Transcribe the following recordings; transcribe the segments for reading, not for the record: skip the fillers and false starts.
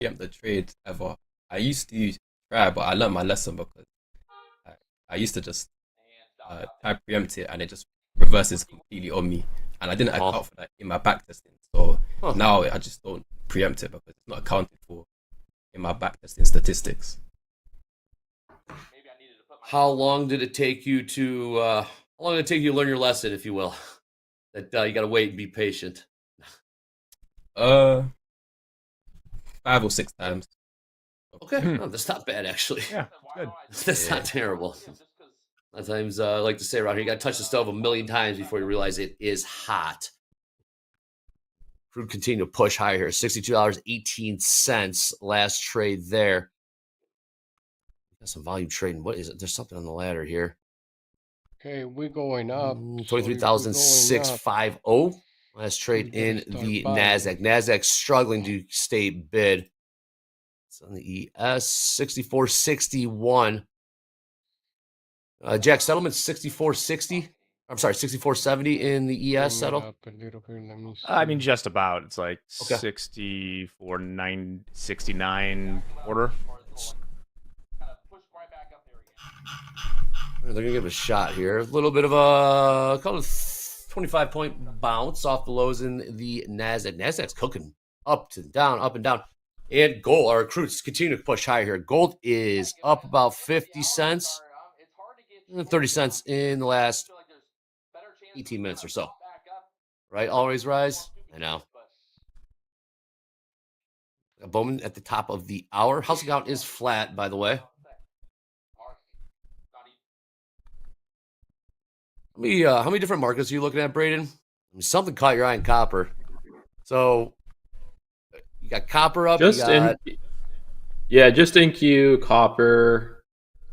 preempt the trade ever. I used to try, but I learned my lesson because I, I used to just try preempt it and it just reverses completely on me. And I didn't Oh, account for that in my back testing. So huh. now I just don't preempt it because it's not accounted for in my back testing statistics. How long did it take you to? How long did it take you to learn your lesson, if you will? That you got to wait and be patient. Uh, 5 or 6 times. Okay, Hmm. no, that's not bad actually. Yeah, it's good. That's Yeah. not terrible. Sometimes I like to say around here, you got to touch the stove a million times before you realize it is hot. Crude continue to push higher here. $62.18 last trade there. Got some volume trading. What is it? There's something on the ladder here. Okay, we're going up. So if we're going up, 23,650. Last we trade better in start the buying. NASDAQ. NASDAQ struggling to stay bid. It's on the ES 6461. Jack settlement 6460. I'm sorry, 6470 in the ES Bring it settle. up a little bit. Let me see. I mean, just about. It's like Okay. 64,969 order. They're going to give it a shot here. A little bit of a call it 25-point bounce off the lows in the NASDAQ. NASDAQ's cooking up and down, up and down. And gold, our crudes continue to push higher here. Gold is up about 50 cents, 30 cents in the last 18 minutes or so. Right? Always rise. I know. Bowman at the top of the hour. House account is flat, by the way. How many different markets are you looking at, Braden? I mean, something caught your eye in copper. So you got copper up. Just in, yeah, just in Q, copper.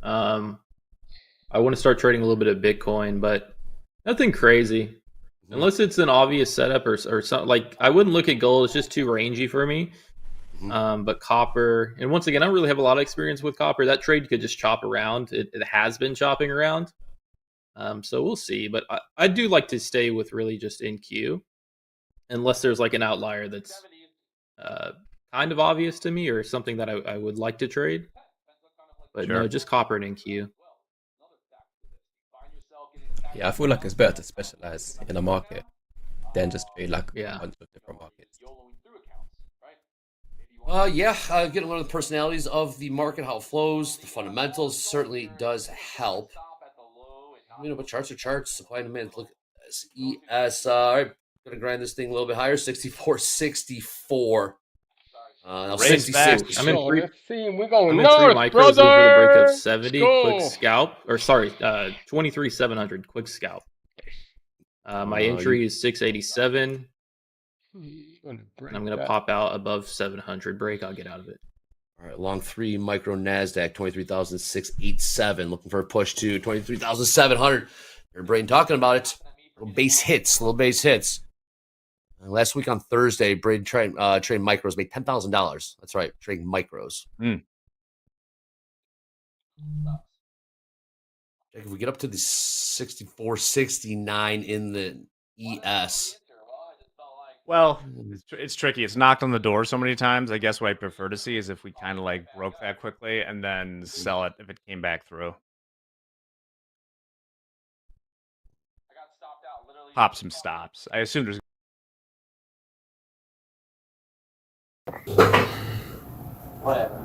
I want to start trading a little bit of Bitcoin, but nothing crazy. Unless it's an obvious setup or something. Like, I wouldn't look at gold. It's just too rangy for me. But copper, and once again, I don't really have a lot of experience with copper. That trade could just chop around. It has been chopping around. So we'll see. But I do like to stay with really just NQ, unless there's like an outlier that's kind of obvious to me or something that I would like to trade. But no, just copper and NQ. Yeah, I feel like it's better to specialize in a market than just trade like a bunch of different markets. Getting to learn the personalities of the market, how it flows, the fundamentals certainly does help. But charts are charts. Supply and demand. Look at this. ES. All right, gonna grind this thing a little bit higher. 64.64. Now 66. I'm in three. Let's see. We're going I'm in north, micros brother. looking for the break of Let's 70. go. Quick scalp. Or sorry, 23,700. Quick scalp. My entry is 687. And I'm going to pop out above 700 break. I'll get out of it. All right, long 3 micro NASDAQ, 23,687. Looking for a push to 23,700. Your brain talking about it. Little base hits. Last week on Thursday, Braden trade micros made $10,000. That's right, trading micros. If we get up to the 64.69 in the ES. Well, it's tricky. It's knocked on the door so many times. I guess what I prefer to see is if we kind of like broke that quickly and then sell it if it came back through. Pop some stops. I assume there's. Whatever.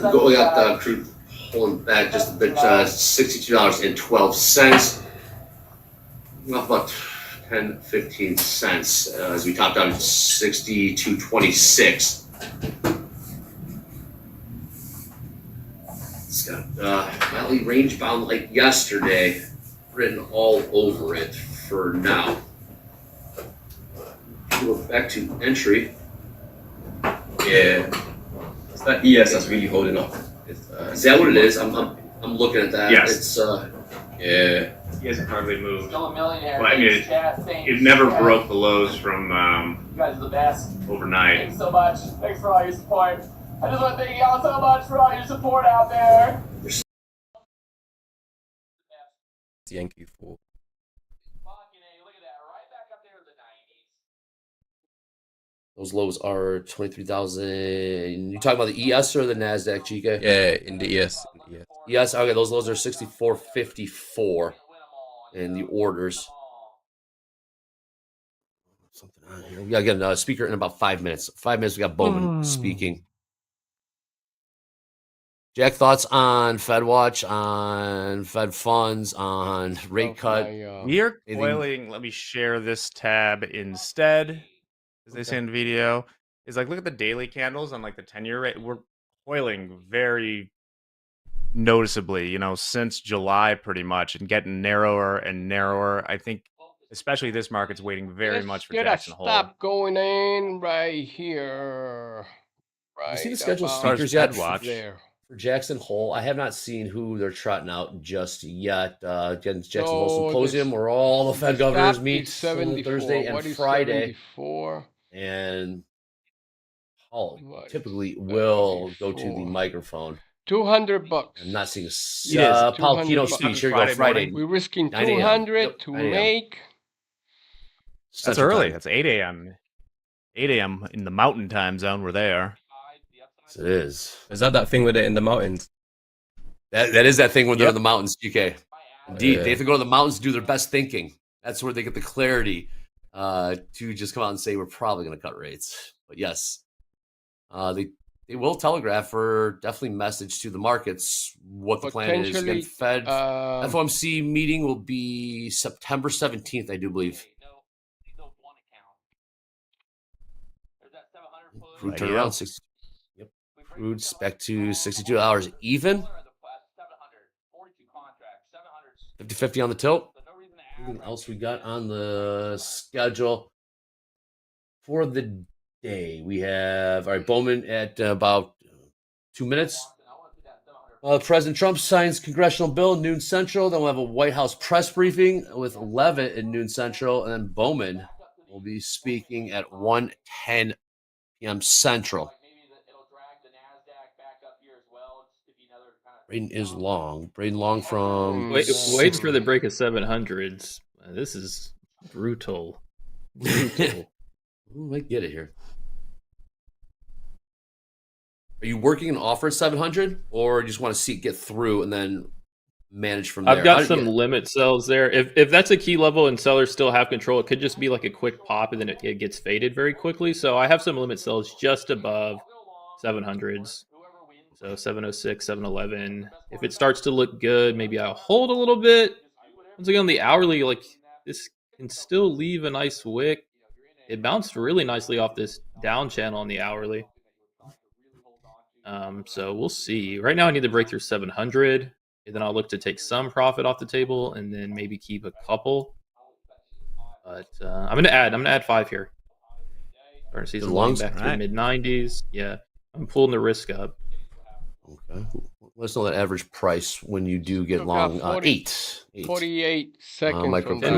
Going up the crude, pulling back just a bit, $62.12. Off about 10, 15 cents as we topped out at 62.26. It's got Valley range bound like yesterday written all over it for now. Go back to entry. Yeah, it's that ES that's really holding up. Is that what it is? I'm looking at that. Yes. It's yeah. He hasn't hardly moved. Still a millionaire. But it never broke the lows from You guys are the best. overnight. Thanks so much. Thanks for all your support. I just want to thank y'all so much for all your support out there. Yankee for. Those lows are 23,000. You talking about the ES or the Nasdaq, GK? Yeah, in the ES. In the ES. Yes. Okay, those lows are 64.54 in the orders. Something on here. We gotta get a speaker in about 5 minutes. 5 minutes. We got Bowman speaking. Jack, thoughts on Fed Watch, on Fed funds, on rate cut? We are anything- coiling. Let me share this tab instead, as they say in the video. Is like, look at the daily candles on like the 10-year rate. We're coiling very noticeably, you know, since July pretty much, and getting narrower and narrower. I think, especially this market's waiting very much for Jackson Hole. Stop going in right here. Right. You see the scheduled about speakers yet? Fed Watch. there. For Jackson Hole, I have not seen who they're trotting out just yet. Again, Jackson Hole So Symposium, where all the Fed governors Stop meet is 74. Thursday and What is Friday. 74? And Paul What is typically will go to the 74? microphone. $200. I'm not seeing Yes, Paul 200 Keno bucks. speech. Here you Friday go, Friday. morning. We're risking 9 a.m. 200 Yep, to 9 a.m. make. That's Central early. Time. That's 8 a.m. 8 a.m. in the mountain time zone. We're there. Yes, it is. Is that thing with it in the mountains? That is that thing when they're Yep. in the mountains, GK. Indeed. Yeah. They have to go to the mountains to do their best thinking. That's where they get the clarity to just come out and say we're probably going to cut rates. But yes, they will telegraph or definitely message to the markets what the plan is. Again, Potentially, Fed FOMC meeting will be September 17th, I do believe. Crude Rightio. turnaround 60. Yep. Crude back to 62 hours even. 50-50 on the tilt. Anything else we got on the schedule for the day? We have Bowman at about 2 minutes. President Trump signs congressional bill noon central. Then we'll have a White House press briefing with Leavitt at noon central, and then Bowman will be speaking at 1:10 p.m. central. Braden is long. Braden long from Wait for the break of 700s. This is brutal. Brutal. Who might get it here? Are you working an offer at 700, or you just want to see it get through and then manage from there? I've got some limit sells there. If that's a key level and sellers still have control, it could just be like a quick pop and then it gets faded very quickly. So I have some limit sells just above 700s. So 706, 711. If it starts to look good, maybe I'll hold a little bit. Once again, on the hourly, like this can still leave a nice wick. It bounced really nicely off this down channel on the hourly. So we'll see. Right now I need to break through 700, and then I'll look to take some profit off the table and then maybe keep a couple. But I'm gonna add 5 here. Starting to see some long back to the mid 90s. Yeah, I'm pulling the risk up. Okay. Let us know that average price when you do get long. 48 seconds. 10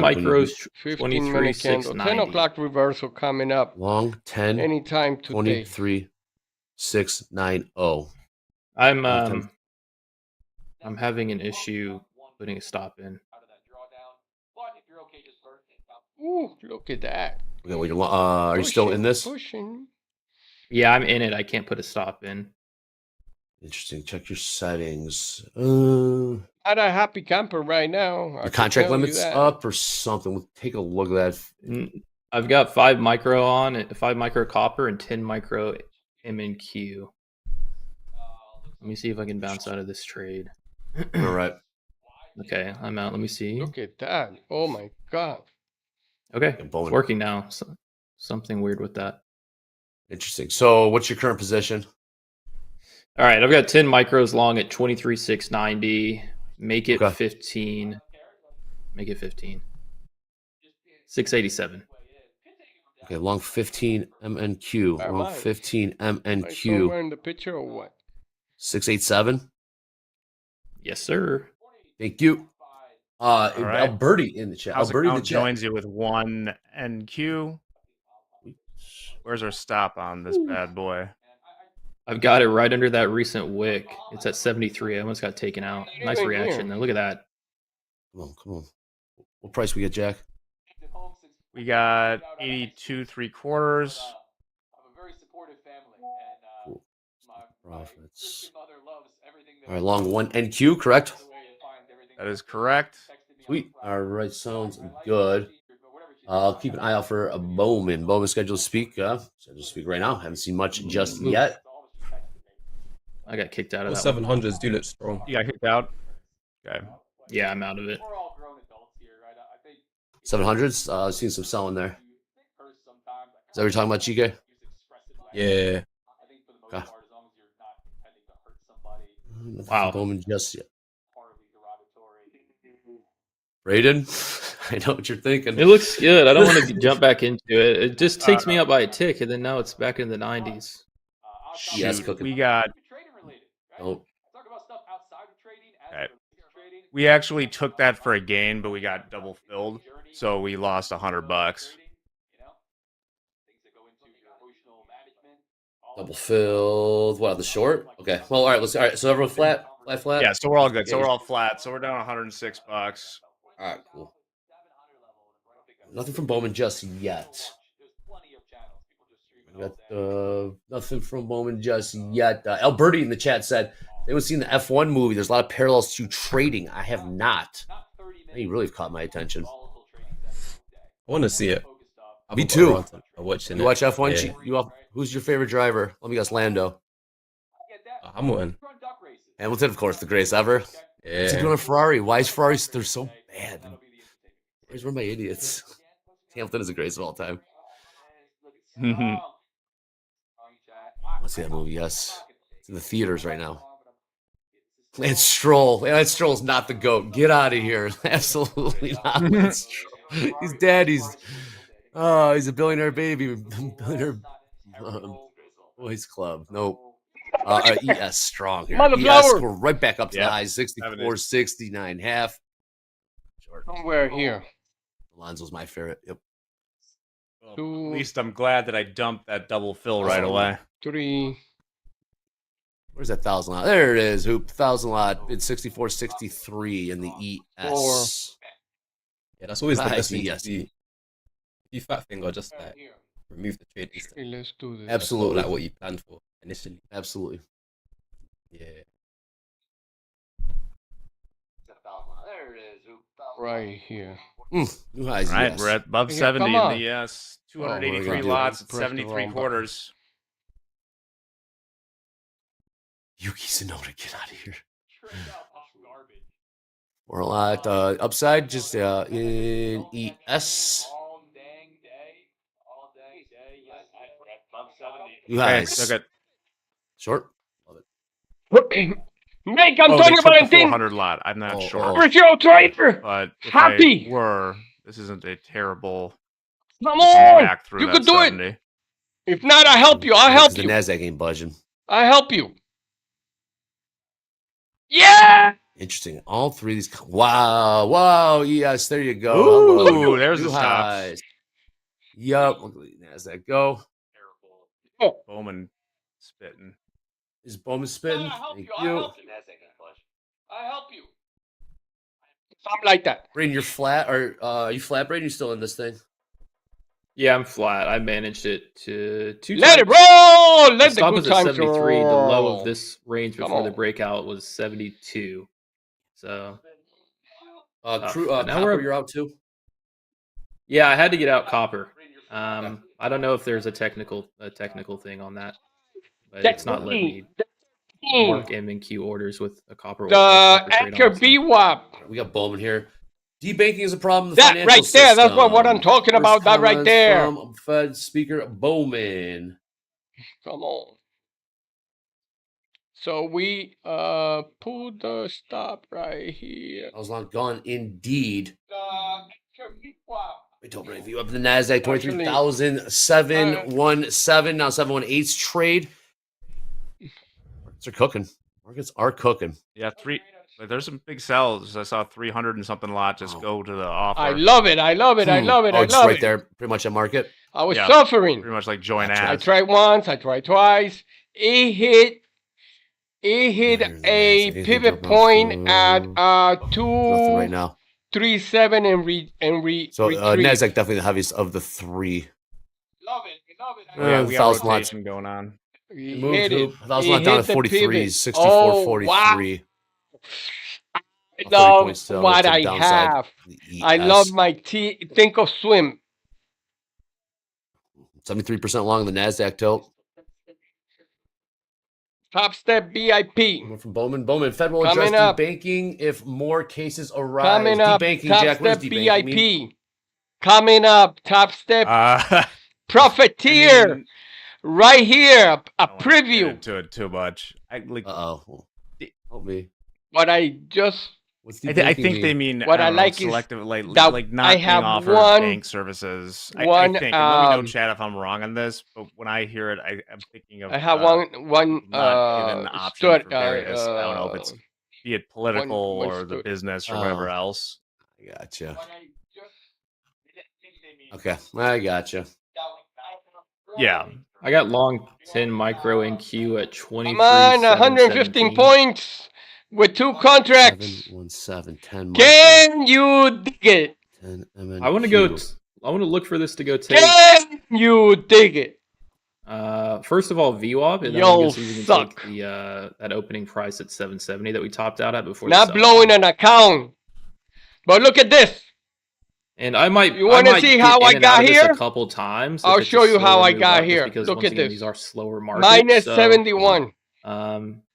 micros, 15-minute candle. 10 o'clock reversal coming up. Long 10. Anytime today. 23,690. I'm having an issue putting a stop in. Ooh, look at that. Okay, well, are you still in this? Pushing. Yeah, I'm in it. I can't put a stop in. Interesting. Check your settings. Not a happy camper right now. The contract limits up or something. We'll take a look at that. I've got 5 micro on, 5 micro copper, and 10 micro MNQ. Let me see if I can bounce out of this trade. All right. Okay, I'm out. Let me see. Look at that. Oh my God. Okay, it's working now. So, something weird with that. Interesting. So what's your current position? All right, I've got 10 micros long at 23,690. Make it 15. Make it 15. 687. Okay, long 15 MNQ. Long 15 MNQ. Somewhere in the picture or what? 687. Yes, sir. Thank you. right. Alberti in the chat. Alberti Alberti joins you with 1 NQ. Where's our stop on this bad boy? I've got it right under that recent wick. It's at 73. I almost got taken out. Nice reaction though. Look at that. Come on. What price we get, Jack? We got 82 3/4. Profits. All right, long 1 NQ, correct? That is correct. Sweet. All right, sounds good. I'll keep an eye out for a Bowman. Bowman scheduled to speak. Scheduled to speak right now. Haven't seen much just yet. I got kicked out of Those that one. 700s do look strong. You got kicked out. Okay. Yeah, I'm out of it. 700s. I've seen some selling there. Is that what you're talking about, GK? Yeah. Okay. Wow. Bowman just yet. Braden, I know what you're thinking. It looks good. I don't want to jump back into it. It just takes me up by a tick, and then now it's back in the 90s. Yes, Shoot, cooking. we got. Oh, Okay. We actually took that for a gain, but we got double filled, so we lost $100. double filled. What, the short? Okay. Well, all right. All right. So everyone flat? Flat? Yeah, so we're all good. So we're all flat. So we're down $106. All right, cool. Nothing from Bowman just yet. We got nothing from Bowman just yet. Alberti in the chat said they would seen the F1 movie. There's a lot of parallels to trading. I have not. You really have caught my attention. I want to see it. Me too. Watching You it. watch F1? Yeah. Who's your favorite driver? Let me guess, Lando. Hamilton. Hamilton, of course, the greatest ever. What's he Yeah. doing a Ferrari? Why is Ferraris? They're so bad. Ferraris run by idiots. Hamilton is the greatest of all time. Let's see that movie. Yes, it's in the theaters right now. Lance Stroll. Lance Stroll's not the GOAT. Get out of here. Absolutely not. Lance Stroll. He's dead. He's a billionaire baby. Billionaire boys club. Nope. ES strong here. Mother ES, flower. we're right back up to the Yep. highs. 64, 69 half. Short. Somewhere here. Alonso's my favorite. Yep. Well, Two. at least I'm glad that I dumped that double fill right away. 3. Where's that 1,000 lot? There it is. Hoop 1,000 lot. It's 64, 63 in the ES. Yeah, that's always the Nice, best thing to yes. see. If you fat finger, just like remove the trade. Okay, let's do this. Absolutely. Like what you planned for initially. Absolutely. Yeah. Right here. New highs. All right, ES. we're at above Yeah, 70 come in on. the ES. what are we 283 gonna do? lots at Press the 73 wrong quarters. Yuki Tsunoda, get out of here. We're a lot upside, just in ES. New highs. Okay. Short. Love it. Make Oh, they Antonio took the Valentin 400 lot. I'm not sure. appreciate trader. But if Happy. they were, this isn't a terrible Come coming on. back through You that could do 70. it. If not, I help you. I'll help The you. NASDAQ ain't budging. I help you. Yeah. Interesting. All three of these. Wow. Wow. Yes. There you go. Ooh, Hello. there's New the stops. highs. Yup. Look at the NASDAQ go. Bowman spitting. Is Bowman spitting? I help Thank you. I you. help you. I help you. Something like that. Braden, you're flat. Or are you flat, Braden? You still in this thing? Yeah, I'm flat. I managed it to 2 Let it times. roll. The Let the stop good was at times 73. The low roll. of this range Come before the on. breakout was 72. So Crew, But now Copper, we're- you're out too. yeah, I had to get out copper. I don't know if there's a technical thing on that, but it's not letting me mark M and Q orders with a copper. The copper trade Anchor on, so- VWAP. We got Bowman here. Debanking is a problem. In the That financial right there. That's what system. I'm talking First about. That right comments there. From Fed Speaker Bowman. Come on. So we pull the stop right here. I was long gone indeed. The Anchor VWAP. We don't review up in the NASDAQ 23,717. Now 718's trade. Markets are cooking. Markets are cooking. Yeah, there's some big sells. I saw 300 and something lot just go to the offer. I love it. I love it. I love it. Oh, I it's love right it. there. Pretty much at market. I was Yeah. suffering. Pretty much like join Gotcha. I ads. tried once. I tried twice. It hit There's the a NASDAQ. pivot point at Nothing right 237 now. and So retreat. NASDAQ definitely the heaviest of the three. Love it. Love it. We got 1,000 lots. rotation going on. It He moved, hit it. Hoop. That was He not down hit at the 43, pivot. 64, Oh, 43. wow. A 30 Love point still what to the I downside. have. The I love my think of swim. 73% long in the NASDAQ tilt. Top step BIP. One from Bowman. Bowman, Fed will Coming adjust up. debanking if more cases arise. Coming up. Debanking, Top Jack. What does step debanking mean? BIP. Coming up. Top step I Profiteer. mean, Right here. A I don't wanna get preview. into it too much. Uh-oh. Help me. What I just What's I debanking think they mean? mean What I don't know, like is selective, that like I not being have offered one- bank services. I one, think, and let me know, chat, if I'm wrong on this. But when I hear it, I'm thinking of I have one people not given option for various. I don't know if it's be it political one or the stood. business or whatever Oh. else. I gotcha. Okay, I gotcha. Yeah, I got long 10 micro in Q at 23. Come on, 115 points with 2 contracts. 717, 10 Can you dig it? 10 MNQ. I want to go. I want to look for this to go take. Can you dig it? First of all, VWAP, and then Yo, we'll see if we can suck. take the that opening price at 770 that we topped out at before. Not the blowing an account. But look at this. And I might. You wanna see how I got here? A couple times. I'll if it's show a you how slower I move got up, just here. Because Look once at again, this. these are slower markets. Minus so, 71.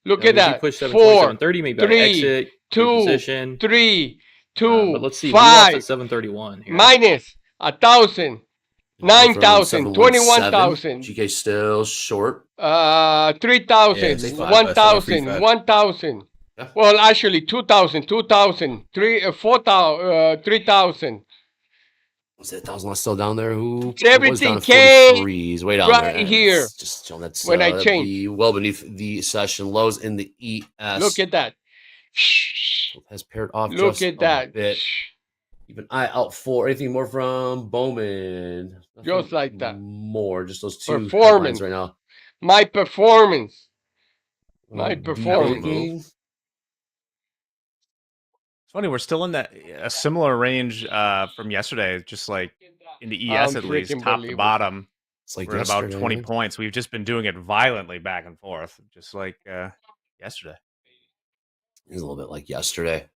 Look at that. Push 4, 730, maybe 3, exit, 2, reposition. 3, 2, But let's see. VWAP's 5. at 731 here. Minus 1,000. 9,000, 21,000. GK still short. 3,000, Yeah, 1,000, 1,000. Yeah. Well, actually, 2,000, 2,000, 4,000, 3,000. Was it 1,000 still down there? Who Everything was down came 43s, way down right there. here It's just showing that's when I that'd changed. be well beneath the session lows in the ES. Look at that. Has paired off. Look just at a that. bit. Keep an eye out for anything more from Bowman. Nothing Just like that. More, just those two Performance. headlines right now. My performance. My Debanking. performance. it's funny. We're still in a similar range from yesterday, just like in the ES at least, Unfreaking top to believable. bottom. It's like We're at about yesterday, 20 man. points. We've just been doing it violently back and forth, just like yesterday. It's a little bit like yesterday.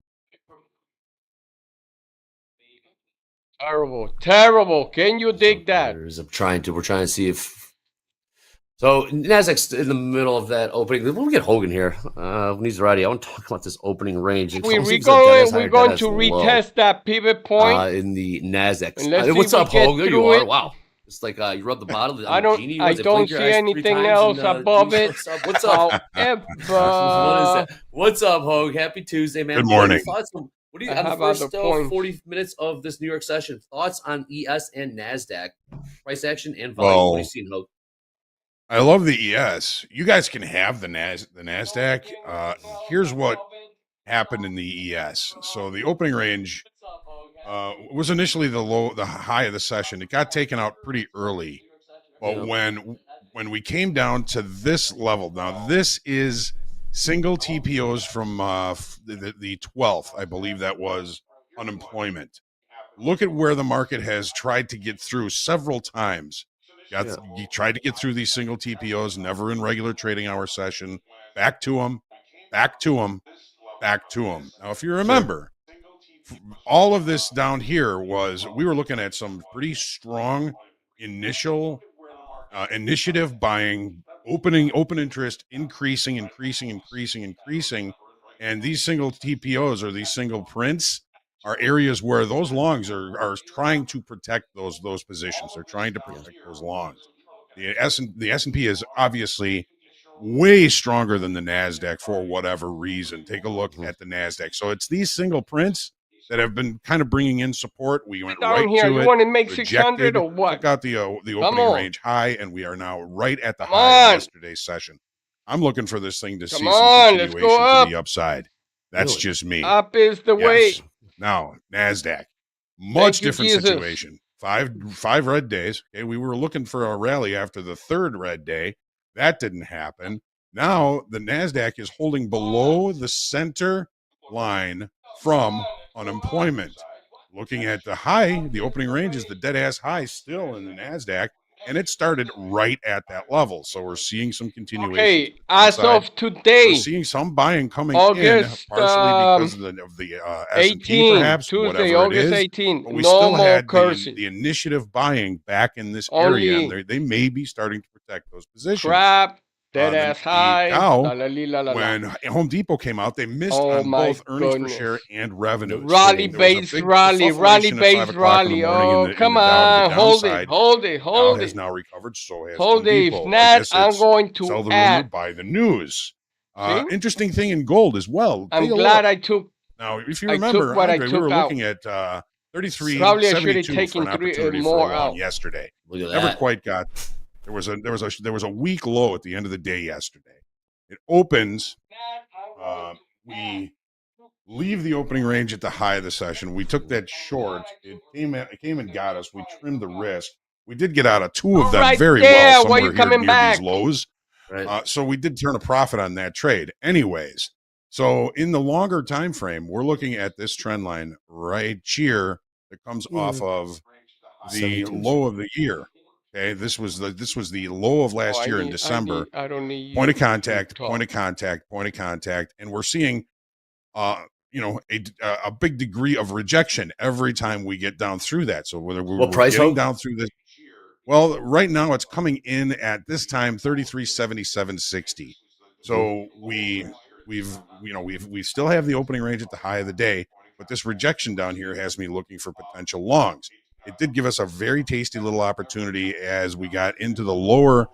Terrible, terrible. Can you dig that? We're trying to see if. So Nasdaq's in the middle of that opening. We'll get Hogan here when he's ready. I want to talk about this opening range. It We're almost seems like dead as high going or to dead as low, retest that pivot point. in the Nasdaq. And let's see What's if up, we get Hogan? There you through are. it. Wow. It's like you rub the bottle. I don't see anything else above it. What's up? However, What is that? What's up, Hogue? Happy Tuesday, man. Good morning. What do you I on the have other first points. 40 minutes of this New York session? Thoughts on ES and Nasdaq price action and volume? Well, What are you seeing, Hogue? I love the ES. You guys can have the Nasdaq. Here's what happened in the ES. So the opening range was initially the high of the session. It got taken out pretty early, but when we came down to this level, now this is single TPOs from the 12th, I believe that was unemployment. Look at where the market has tried to get through several times. You tried to get through these single TPOs, never in regular trading hour session. Back to them, back to them, back to them. Now, if you remember, all of this down here we were looking at some pretty strong initial initiative buying, open interest, increasing. And these single TPOs or these single prints are areas where those longs are trying to protect those positions. They're trying to protect those longs. The S&P is obviously way stronger than the Nasdaq for whatever reason. Take a look at the Nasdaq. So it's these single prints that have been kind of bringing in support. We went down right here. to You it. want to make Rejected, 600 or what? Took out the opening on. range high, and we are now right at the Come high on. of yesterday's session. I'm looking for this thing to see Come some on, let's continuation go up. to the upside. That's Really? just me. Up is the way. Yes. Now, NASDAQ, much Thank you, different Jesus. situation. Five red days. Okay, we were looking for a rally after the third red day. That didn't happen. Now, the NASDAQ is holding below the center line from unemployment. Looking at the high, the opening range is the dead-ass high still in the NASDAQ. and it started right at that level. So we're seeing some continuation. Okay, as of We're today, seeing some buying coming in, August partially because of the S&P, 18, perhaps, Tuesday, whatever it August is. 18, But we no still more had cursing. the initiative buying back in this area, Only and they may be starting to protect those positions. crap, dead The ass high, Dow, la la li, la la la. when Home Depot came out, they missed Oh on my both earnings per share goodness. and revenues. Rally There was a base big rally, rally deceleration at 5 base o'clock in the rally. morning Oh, in come the Dow to the on, hold it, downside. hold it, Dow hold has it. now recovered, so has Hold Home it. If Depot. I not, guess I'm it's going to sell the rumor, add. buy the news. See? Interesting thing in gold as well. I'm Take a glad look. I took. Now, if you I remember, took what I Andre, we took were out. looking at Probably I should have 33.72 for taken an opportunity for more a long out. yesterday. Look at Never that. quite got. There was a weak low at the end of the day yesterday. It opens. We leave the opening range at the high of the session. We took that short. It came and got us. We trimmed the risk. We did get out of two of them Right very there. well Why somewhere you here coming near back? these lows. Right. So we did turn a profit on that trade. Anyways, so in the longer time frame, we're looking at this trend line right here that comes off of the 72. low of the year. Okay, this was the low of last year in December. I don't need Point of you to contact, talk. point of contact, point of contact, and we're seeing a big degree of rejection every time we get down through that. So whether we're price, getting Hope? down through this, well, right now it's coming in at this time 33.7760. So we still have the opening range at the high of the day, but this rejection down here has me looking for potential longs. It did give us a very tasty little opportunity as we got into the lower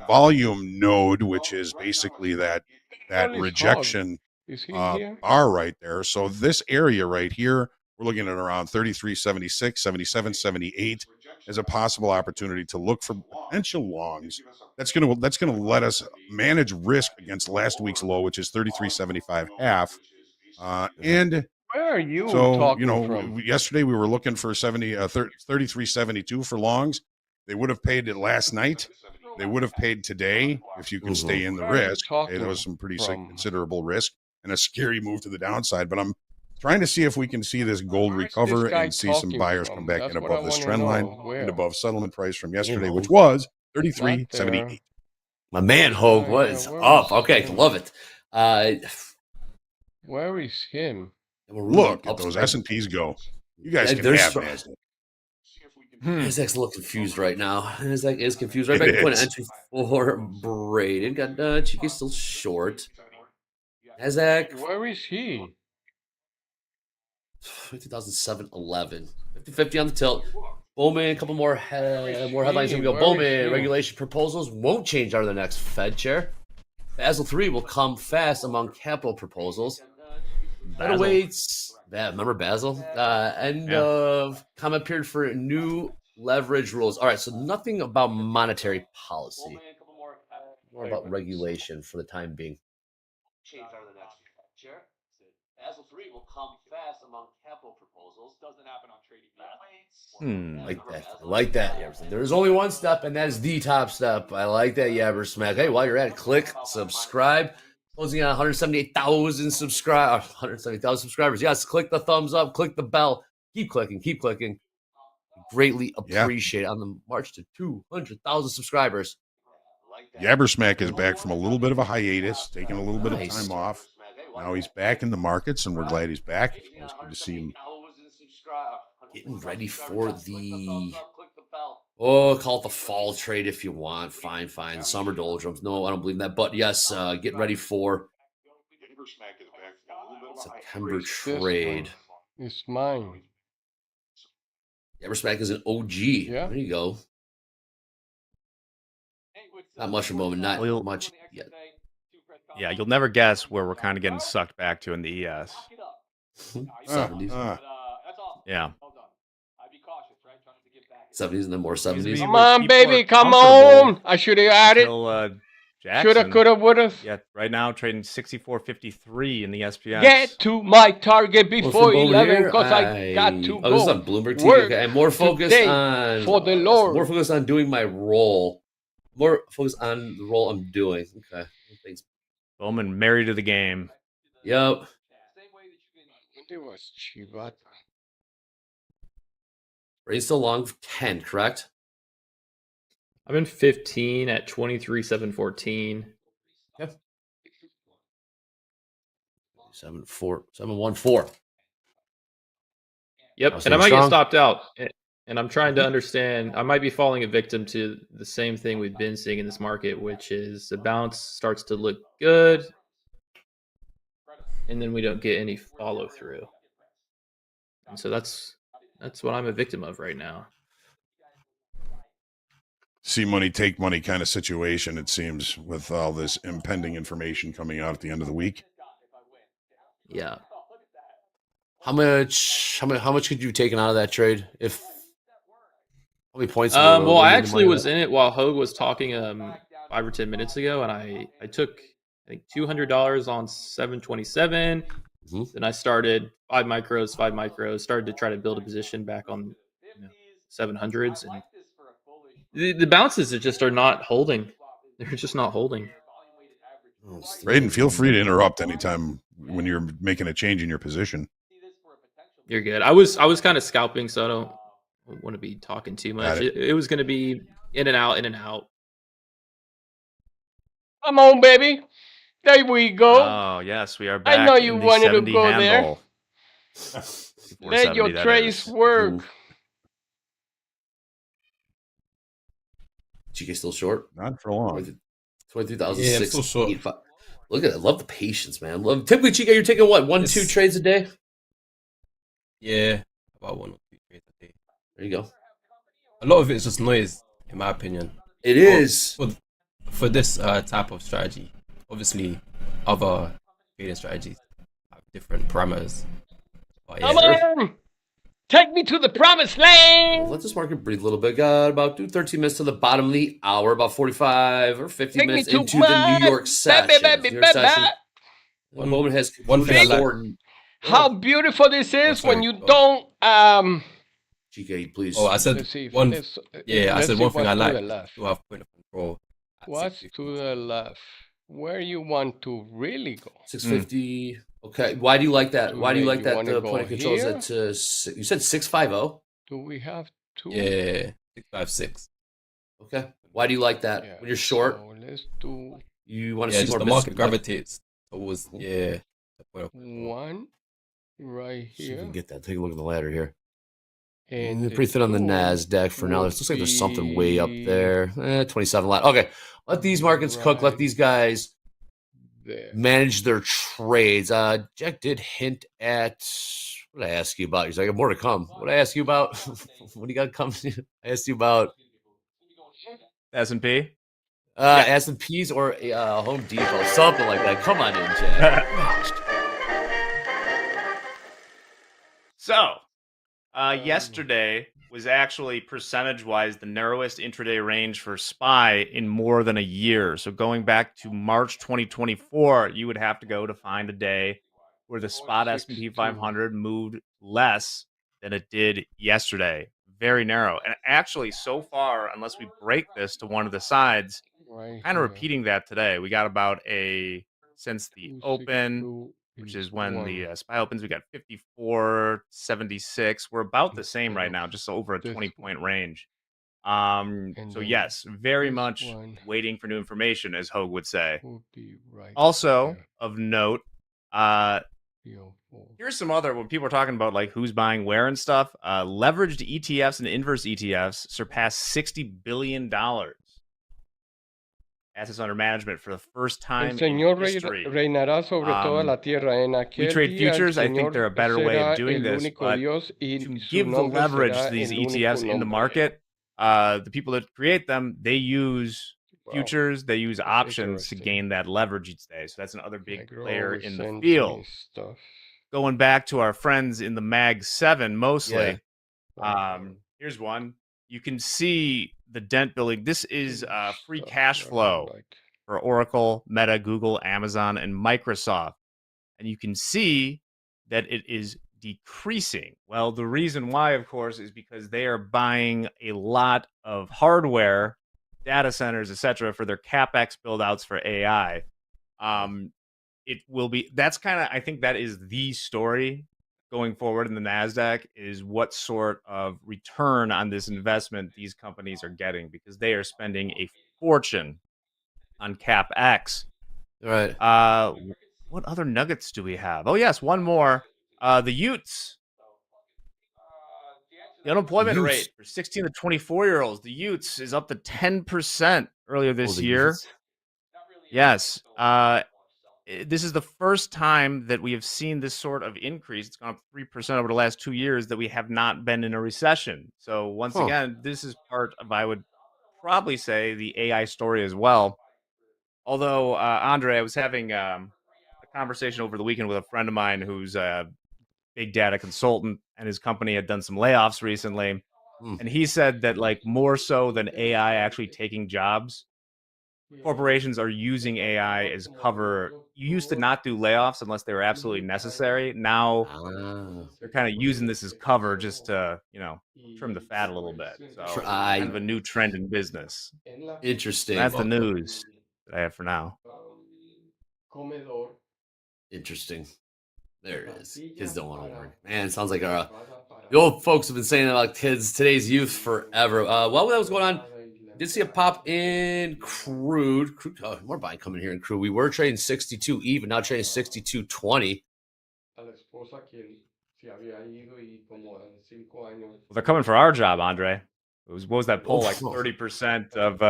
volume node, which is basically that Holy rejection Is he here? bar right there. So this area right here, we're looking at around 33.76, 77, 78 as a possible opportunity to look for potential longs. That's gonna let us manage risk against last week's low, which is 33.75 half. And Where are you so, talking from? yesterday we were looking for 33.72 for longs. They would have paid it last night. They would have paid today if you can stay in the Where are you risk. Okay, there was some pretty from? considerable risk and a scary move to the downside. But I'm trying to see if we can see this gold Where's this recover guy and see some talking buyers from? come back That's in what I above this wanna trend line know. Where? and above settlement price from yesterday, Hope. which was Not 33.78. there. My man, Hogue, what yeah, is where up? is Okay, him? love it. Where is him? Look at those S&Ps go. You guys Yeah, can they're have strong. NASDAQ. NASDAQ's a little confused right now. NASDAQ is confused. Right It back to point of is. entry for Braden. Got Chica's still short. NASDAQ, Where is he? 2007 11. 50-50 on the tilt. Bowman, a couple more headlines. Here we go. Where is Bowman, he? regulation proposals won't change under the next Fed chair. Basel III will come fast among capital proposals. Featherweights, remember Basel? End of comment period for new leverage rules. All right, so nothing about monetary policy. More about regulation for the time being. Change under the next chair. Basel III will come fast among capital proposals. Doesn't happen on trading. I like that. Yabbersmack. There's only one step, and that is the top step. I like that, Yabbersmack. Hey, while you're at it, click subscribe. Closing on 178,000 subscribers. 170,000 subscribers. Yes, click the thumbs up, click the bell. Keep clicking, keep clicking. Greatly appreciate it on the march to 200,000 subscribers. Yabbersmack is back from a little bit of a hiatus, taking a little bit of time off. Now he's back in the markets, and we're glad he's back. It's good to see him. Getting ready for the call it the fall trade if you want. Fine. Summer doldrums. No, I don't believe in that. But yes, get ready for September trade. It's mine. Yabbersmack is an OG. Yeah. There you go. Not much for a moment, not much yet. Yeah, you'll never guess where we're kind of getting sucked back to in the ES. 70s. Yeah. 70s and then more 70s. Come on, baby, come on! I should have added. Until, Shoulda, Jackson. coulda, woulda. Yeah, right now trading 64.53 in the SPX. Get to my target Well, before from over 11 here, because I got to Oh, this is go. on Bloomberg TV. Work Okay, I'm more focused today on for the Lord. more focused on doing my role. More focused on the role I'm doing. Okay, thanks. Bowman married to the game. Yep. It was Chivata. Raise still long 10, correct? I'm in 15 at 23,714. Okay. 714. Yep, I'll and I stay might get strong. stopped out. And I'm trying to understand. I might be falling a victim to the same thing we've been seeing in this market, which is the bounce starts to look good, and then we don't get any follow through. And so that's what I'm a victim of right now. See money, take money kind of situation, it seems, with all this impending information coming out at the end of the week. Yeah. How much could you have taken out of that trade? How many points? Well, I actually was in it while Hogue was talking 5 or 10 minutes ago, and I took I think $200 on 727. Then I started 5 micros, started to try to build a position back on 700s, and the bounces just are not holding. They're just not holding. Raiden, feel free to interrupt anytime when you're making a change in your position. You're good. I was kind of scalping, so I don't want to be talking too much. Got it. It was going to be in and out, in and out. Come on, baby. There we go. Oh yes, we are back. I know you in the wanted to 70 go there. handle. Let your 470, that trace is. work. GK still short? Not for long. 23,000. Yeah, I'm still short. Look at it. I love the patience, man. Typically, Chica, you're taking what? 1-2 It's- trades a day? Yeah, about 1 or 2 trades a day. There you go. A lot of it is just noise, in my opinion. It is. For this type of strategy. Obviously, other trading strategies have different parameters. But yeah, Come on. Take me to the promised land. Let this market breathe a little bit. Got about 13 minutes to the bottom of the hour, about 45 or 50 Take me minutes to into the New York session. baby, New York session. One- The moment has one thing I like- important. How beautiful this is sorry. when you don't GK, please. Oh, I said let's see. one. Let's, Yeah, I let's said see one thing what's I to like. the left. To have point of control. at What's 650. to the left? Where you want to really go? 650. Okay. Why do you like that? Why do you Wait, like you that wanna the go point of control is here? at you said 650? Do we have two? Yeah, 656. Okay. Why do you like that? Yeah, When you're short, so let's do you want to Yeah, see just more the business. market gravitates towards the point of control. one right See if we here. can get that. Take a look at the ladder here. And Pretty thin on the two NASDAQ for now. It would looks like there's something way up be there. 27 lat. Okay. Let these markets cook. Let right these guys there. manage their trades. Jack did hint at what did I ask you about? He's like, more to come. What did I ask you about? What do you got coming? I asked you about S&P. S&Ps or Home Depot, something like that. Come on in, Jack. So, yesterday was actually percentage-wise the narrowest intraday range for SPY in more than a year. So going back to March 2024, you would have to go to find a day where the spot S&P 500 moved less than it did yesterday. Very narrow. And actually, so far, unless we break this to one of the sides, Right kind of here. repeating that today. We got about since the open, 262 which is when one. the SPY opens, we got 54.76. We're about the same right now, just over a This 20-point range. So then yes, very this much one waiting for new information, as Hogue would say. would be right Also there. of note, 304. here's some other when people are talking about like who's buying where and stuff. Leveraged ETFs and inverse ETFs surpassed $60 billion assets under management for the first El time in Señor history. reinará sobre toda la tierra. En We aquel trade día futures. el I think Señor they're a better way será of doing el this, único but Dios y to su give the nombre leverage será to these el único ETFs in the nombre. market, the people that create them, they use Wow. futures, they use options to interesting. gain that leverage each day. So that's another big My girl player always in the sends field. me stuff. Going back to our friends in the Mag 7 mostly. Yeah. Here's one. You can see the dent building. This is free Stuff cash that I flow like. for Oracle, Meta, Google, Amazon, and Microsoft. And you can see that it is decreasing. Well, the reason why, of course, is because they are buying a lot of hardware, data centers, etc., for their CapEx build-outs for AI. It will be, that's kind of, I think that is the story going forward in the Nasdaq is what sort of return on this investment these companies are getting, because they are spending a fortune on CapEx. Right. What other nuggets do we have? Oh yes, one more. The Utes. The unemployment Utes. rate for 16 to 24-year-olds, the Utes, is up to 10% earlier this the year. Utes. Yes. This is the first time that we have seen this sort of increase. It's gone up 3% over the last 2 years that we have not been in a recession. So once Huh. again, this is part of, I would probably say, the AI story as well. Although, Andre, I was having a conversation over the weekend with a friend of mine who's a big data consultant, and his company had done some layoffs recently. Hmm. And he said that, like, more so than AI actually taking jobs, corporations are using AI as cover. You used to not do layoffs unless they were absolutely necessary. Now Ah. they're kind of using this as cover just to, trim the fat a little bit. So kind of a new trend in business. Interesting. That's the news that I have for now. Interesting. There it is. Kids don't want to work. Man, it sounds like the old folks have been saying about kids, today's youth, forever. While that was going on, I did see a pop in crude. More buying coming here in crude. We were trading 62 even, now trading 62.20. Well, they're coming for our job, Andre. What was that poll? Like 30% of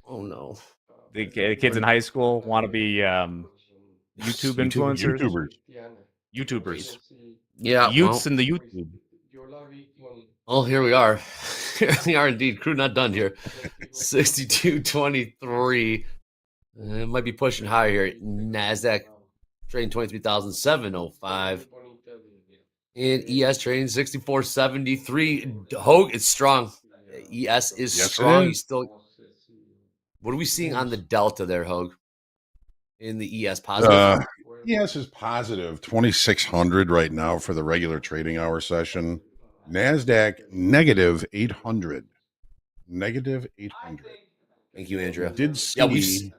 Oh no. the kids in high school want to be YouTube influencers. YouTubers. Yeah. Youths in the YouTube. Well, here we are. Here we are indeed. Crude not done here. 62.23. It might be pushing higher here. NASDAQ trading 23,705. And ES trading 64.73. Hogue, it's strong. ES is strong. He's still. What are we seeing on the delta there, Hogue? In the ES positive? ES is positive 2,600 right now for the regular trading hour session. NASDAQ negative 800. Negative 800. Thank you, Andrea. Did see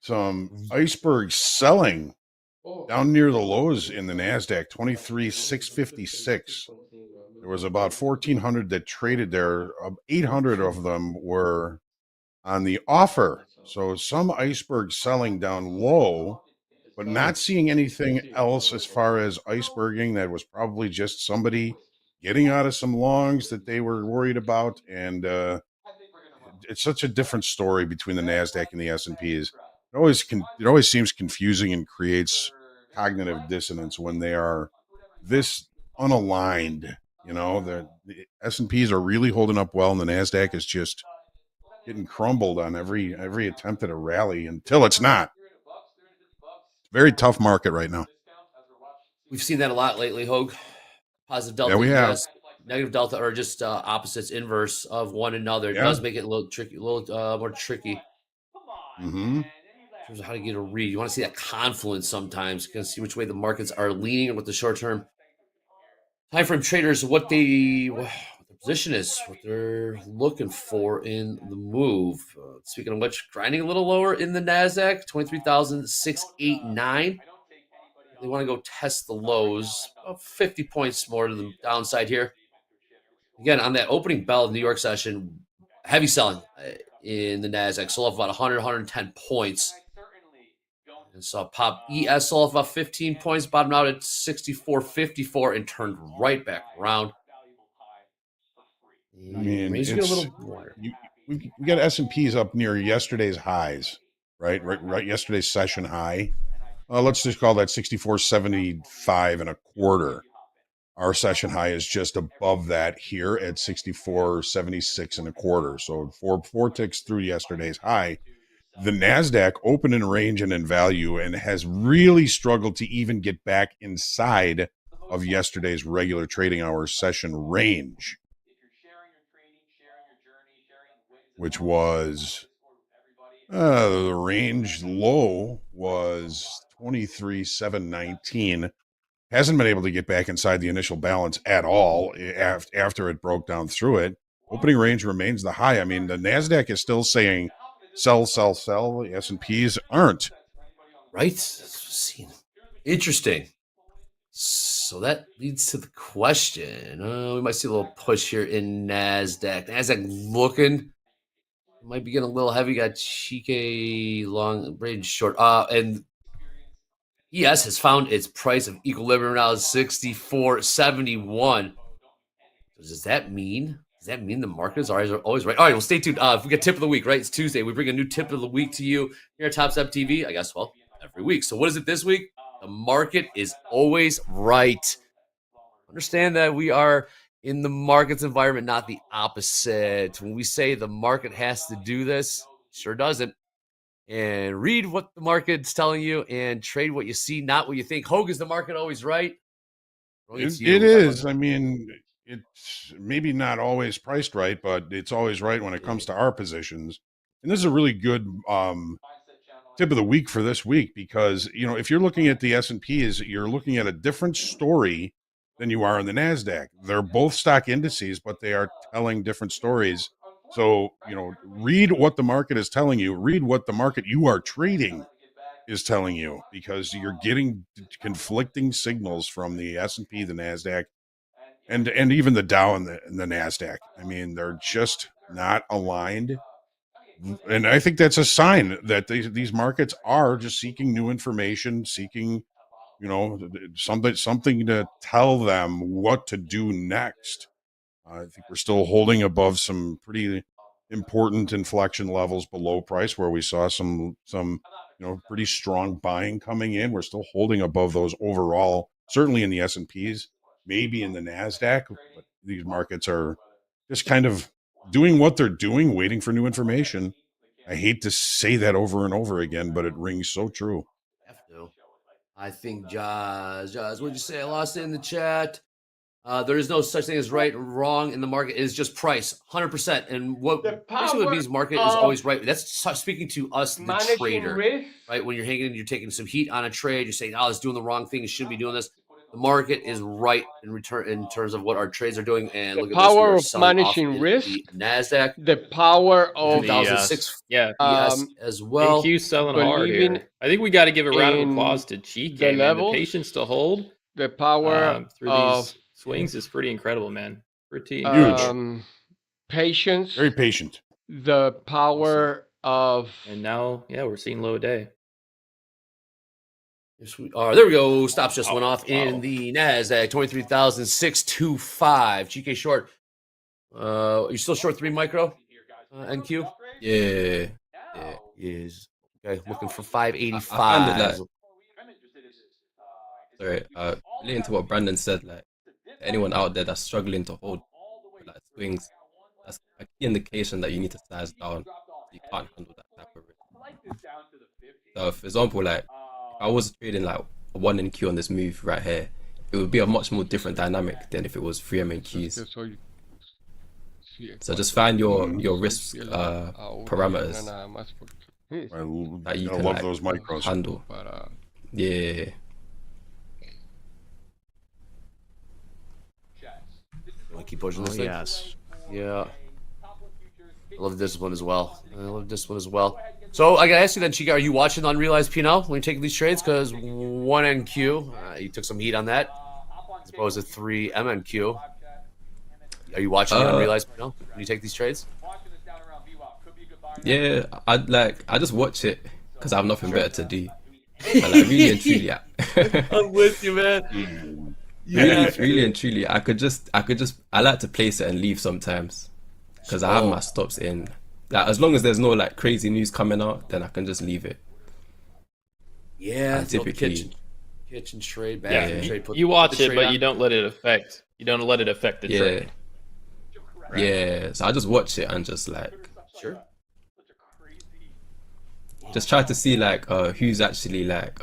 some iceberg selling down near the lows in the NASDAQ, 23,656. There was about 1,400 that traded there. 800 of them were on the offer. So some iceberg selling down low, but not seeing anything else as far as iceberging. That was probably just somebody getting out of some longs that they were worried about. And it's such a different story between the NASDAQ and the S&Ps. It always seems confusing and creates cognitive dissonance when they are this unaligned. The S&Ps are really holding up well, and the NASDAQ is just getting crumbled on every attempt at a rally until it's not. Very tough market right now. We've seen that a lot lately, Hogue. Positive delta, we have. ES, negative delta, or just opposites, inverse of one another. It does make it a little tricky, more tricky. Mm-hmm. In terms of how to get a read, you want to see that confluence sometimes. You can see which way the markets are leaning and what the short-term time frame traders, what their position is, what they're looking for in the move. Speaking of which, grinding a little lower in the NASDAQ, 23,689. They want to go test the lows, about 50 points more to the downside here. Again, on that opening bell of the New York session, heavy selling in the NASDAQ, sold off about 100, 110 points. And saw pop ES sold off about 15 points, bottomed out at 64.54 and turned right back around. I mean, we got S&Ps up near yesterday's highs, right? Yesterday's session high. Let's just call that 64.75 and a quarter. Our session high is just above that here at 64.76 and a quarter. So four ticks through yesterday's high. The NASDAQ opened in range and in value and has really struggled to even get back inside of yesterday's regular trading hour session range, which was the range low was 23,719. Hasn't been able to get back inside the initial balance at all after it broke down through it. Opening range remains the high. I mean, the NASDAQ is still saying sell, sell, sell. The S&Ps aren't. Right? Interesting. So that leads to the question. We might see a little push here in NASDAQ. NASDAQ looking might be getting a little heavy. Got Chike long range short. And ES has found its price of equilibrium now is 64.71. So does that mean the market is always right? All right, well, stay tuned. If we get tip of the week, right? It's Tuesday. We bring a new tip of the week to you here at Top Step TV. I guess, well, every week. So what is it this week? The market is always right. Understand that we are in the market's environment, not the opposite. When we say the market has to do this, sure doesn't. And read what the market's telling you and trade what you see, not what you think. Hogue, is the market always right? It is. I mean, it's maybe not always priced right, but it's always right when it comes to our positions. And this is a really good tip of the week for this week, because if you're looking at the S&Ps, you're looking at a different story than you are in the NASDAQ. They're both stock indices, but they are telling different stories. So, read what the market is telling you, read what the market you are trading is telling you, because you're getting conflicting signals from the S&P, the NASDAQ, and even the Dow and the NASDAQ. I mean, they're just not aligned. And I think that's a sign that these markets are just seeking new information, seeking, something to tell them what to do next. I think we're still holding above some pretty important inflection levels below price, where we saw some pretty strong buying coming in. We're still holding above those overall, certainly in the S&Ps, maybe in the NASDAQ, but these markets are just kind of doing what they're doing, waiting for new information. I hate to say that over and over again, but it rings so true. Have to. I think Jaws, what'd you say? I lost it in the chat. There is no such thing as right or wrong in the market. It is just price, 100%. And what basically means market is always right. That's speaking to us, the trader, right? When you're you're taking some heat on a trade, you're saying, it's doing the wrong thing. You shouldn't be doing this. The market is right in terms of what our trades are doing. And look at this. Power of managing risk, the NASDAQ, the power of 2006, yeah, as well. NQ selling hard here. I think we got to give a round of applause to Chike. The patience to hold, the power through these swings is pretty incredible, man. Pretty huge. Patience, very patient. The power of, and now, we're seeing low day. Yes, we are. There we go. Stops just went off in the NASDAQ, 23,625. GK short. You still short 3 micro? NQ? Yeah. Is okay. Looking for 585. I sorry. Relating to what Brandon said, like anyone out there that's struggling to hold like swings, that's a key indication that you need to size down. You can't handle that type of risk. So, for example, like if I was trading like a 1 NQ on this move right here, it would be a much more different dynamic than if it was 3 MNQs. So just find your risk parameters that you can love those micros. Handle. Yeah. You want to keep pushing this thing? Yes. Yeah. I love discipline as well. So I gotta ask you then, Chike, are you watching the unrealized P&L when you're taking these trades? Because 1 NQ, you took some heat on that, as opposed to 3 MNQ. Are you watching the unrealized P&L when you take these trades? Yeah, I just watch it because I have nothing better to do. But like, really and truly, I'm with you, man. Really and truly, I like to place it and leave sometimes because I have my stops in. Like as long as there's no like crazy news coming out, then I can just leave it. Yeah, and typically kitchen trade, trade. You watch it, but you don't let it affect. You don't let it affect the trade. Right. Yeah, so I just watch it and just like just try to see like who's actually like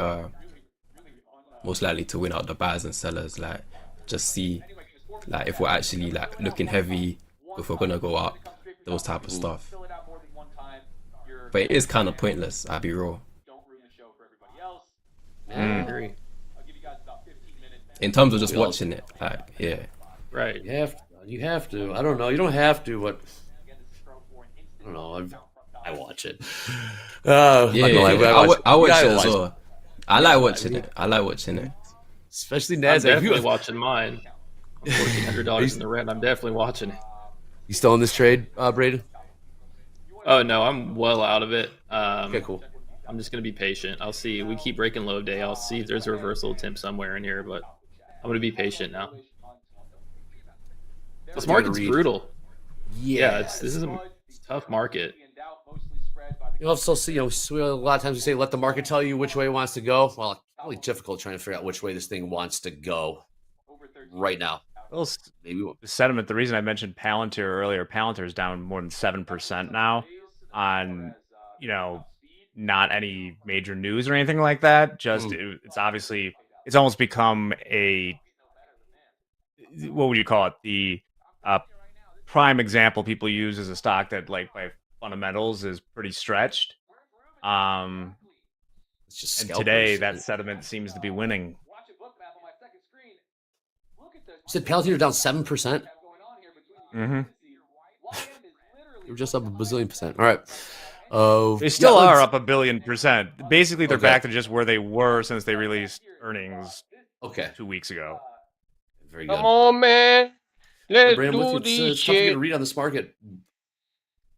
most likely to win out the buyers and sellers. Like just see like if we're actually like looking heavy, if we're gonna go up, those type of stuff. But it is kind of pointless, I'll be real. I agree. In terms of just watching it, like right. You have to. I don't know. You don't have to, but I don't know. I watch it. I watch it as well. I like watching it. especially I'm Nasdaq. definitely watching mine. I'm $1,400 in the red. I'm definitely watching it. You still in this trade, Braden? Oh no, I'm well out of it. Okay, cool. I'm just gonna be patient. I'll see. We keep breaking low day. I'll see if there's a reversal attempt somewhere in here, but I'm gonna be patient now. This market's brutal. Yeah, this is a tough market. You'll also see, a lot of times we say let the market tell you which way it wants to go. Well, it's probably difficult trying to figure out which way this thing wants to go right now. Well, Maybe the sentiment. The reason I mentioned Palantir earlier, Palantir is down more than 7% now on, not any major news or anything like that. Just it's obviously it's almost become a, what would you call it? The prime example people use as a stock that, like, by fundamentals is pretty stretched. it's just And scalpers. today that sentiment seems to be winning. You said Palantir down 7%. Mm-hmm. You're just up a bazillion percent. All right. They still yeah, are let's- up 1,000,000,000%. Basically, they're Okay. back to just where they were since they released earnings Okay. 2 weeks ago. Very good. Come on, man. Let's Brandon, do it's this tough to get shit. a read on this market.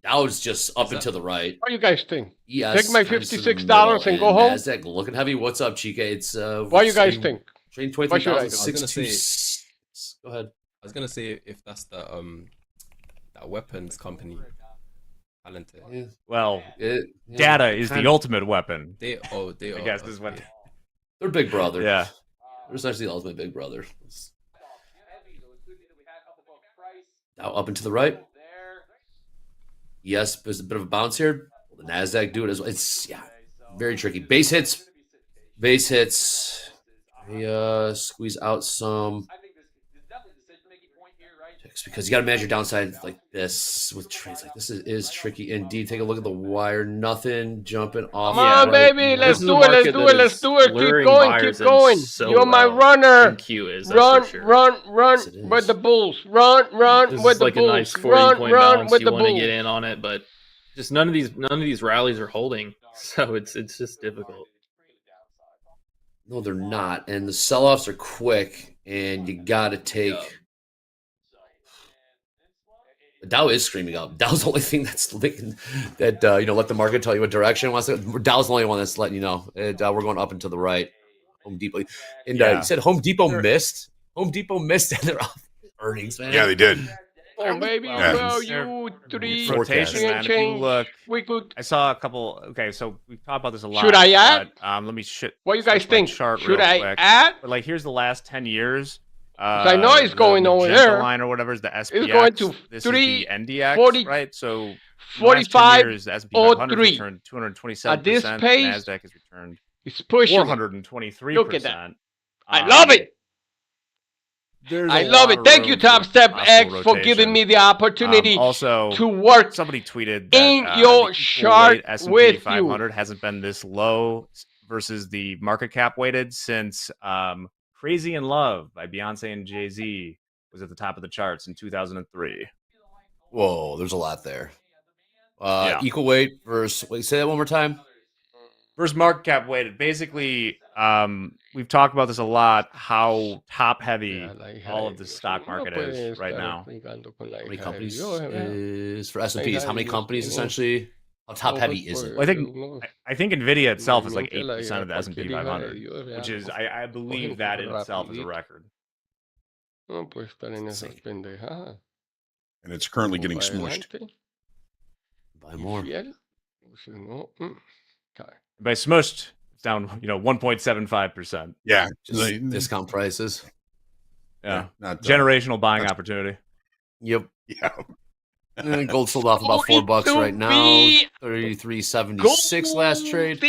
Dow's just up Is and to the right. What do you guys think? Yes, Take my kind of to the $56 middle, and go home? Nasdaq looking heavy. What's up, Chica? It's What do you guys think? Trading What should I do? 23,626. Go ahead. I was gonna say if that's the that weapons company, Palantir. Yeah. Well, Yeah, data is kind the of- ultimate weapon. They I guess this is what. They're Big Brother. Yeah. They're essentially the ultimate Big Brother. Dow up and to the right. Yes, there's a bit of a bounce here. Will the Nasdaq do it as well? It's very tricky. Base hits. Squeeze out some. Because you got to manage your downside like this with trades. Like this is tricky indeed. Take a look at the wire. Nothing jumping off. Come on, right baby. now. Let's This is a do it. Let's market do that it. Let's is do it. Keep luring going. buyers Keep in going. so You're my well. runner. MQ is, that's Run, for sure. run Yes, it is. with the bulls. Run This with is the like a bulls. nice 40 Run point bounce. with You the want to bulls. get in on it, but just none of these rallies are holding. So it's just difficult. No, they're not. And the sell-offs are quick, and you got to take. The Dow is screaming up. Dow's the only thing that's letting that let the market tell you what direction it wants to. Dow's the only one that's letting you know. And, we're going up and to the right. Home Depot, and you said Home Depot missed. Home Depot missed and they're off earnings, man. Yeah, they did. Oh, baby, Yeah. well, They're- you three Forecast. three and Man, if you change. look- We could. I saw a couple. Okay, so we've talked about this a lot. Should I add? But, let me What you guys switch my think? chart Should real I quick. add? But like, here's the last 10 years. I know it's the going over magenta there. line or whatever is the SPX. going to this 3, is the NDX, 40, right? So in the last 10 45 years, the S&P or 500 3. returned 227%. At this the pace, Nasdaq has returned It's pushing. 423%. Look at that. I love it. There's I a love lot it. of Thank room you, for Top Step possible X, for rotation. giving me the opportunity Also, to work somebody tweeted that in the your equal chart weight S&P with you. 500 hasn't been this low versus the market cap weighted since Crazy in Love by Beyonce and Jay-Z was at the top of the charts in 2003. Whoa, there's a lot there. Yeah. Equal weight versus. Wait, say that one more time. Versus market cap weighted. Basically, we've talked about this a lot, how top heavy all of the stock market is right now. How many companies is for S&Ps? How many companies essentially? How top heavy is it? Well, I think Nvidia itself is like 8% of the S&P 500, which is, I believe that in itself is a record. No puede estar en esas pendejadas. And it's currently getting smushed. Buy more. Fiel. Pues no, cae. By smushed, it's down, 1.75%. Yeah. Just discount prices. Yeah. Not Generational buying opportunity. Yep. Yeah. And gold sold off about $4 right now. 33.76 last trade.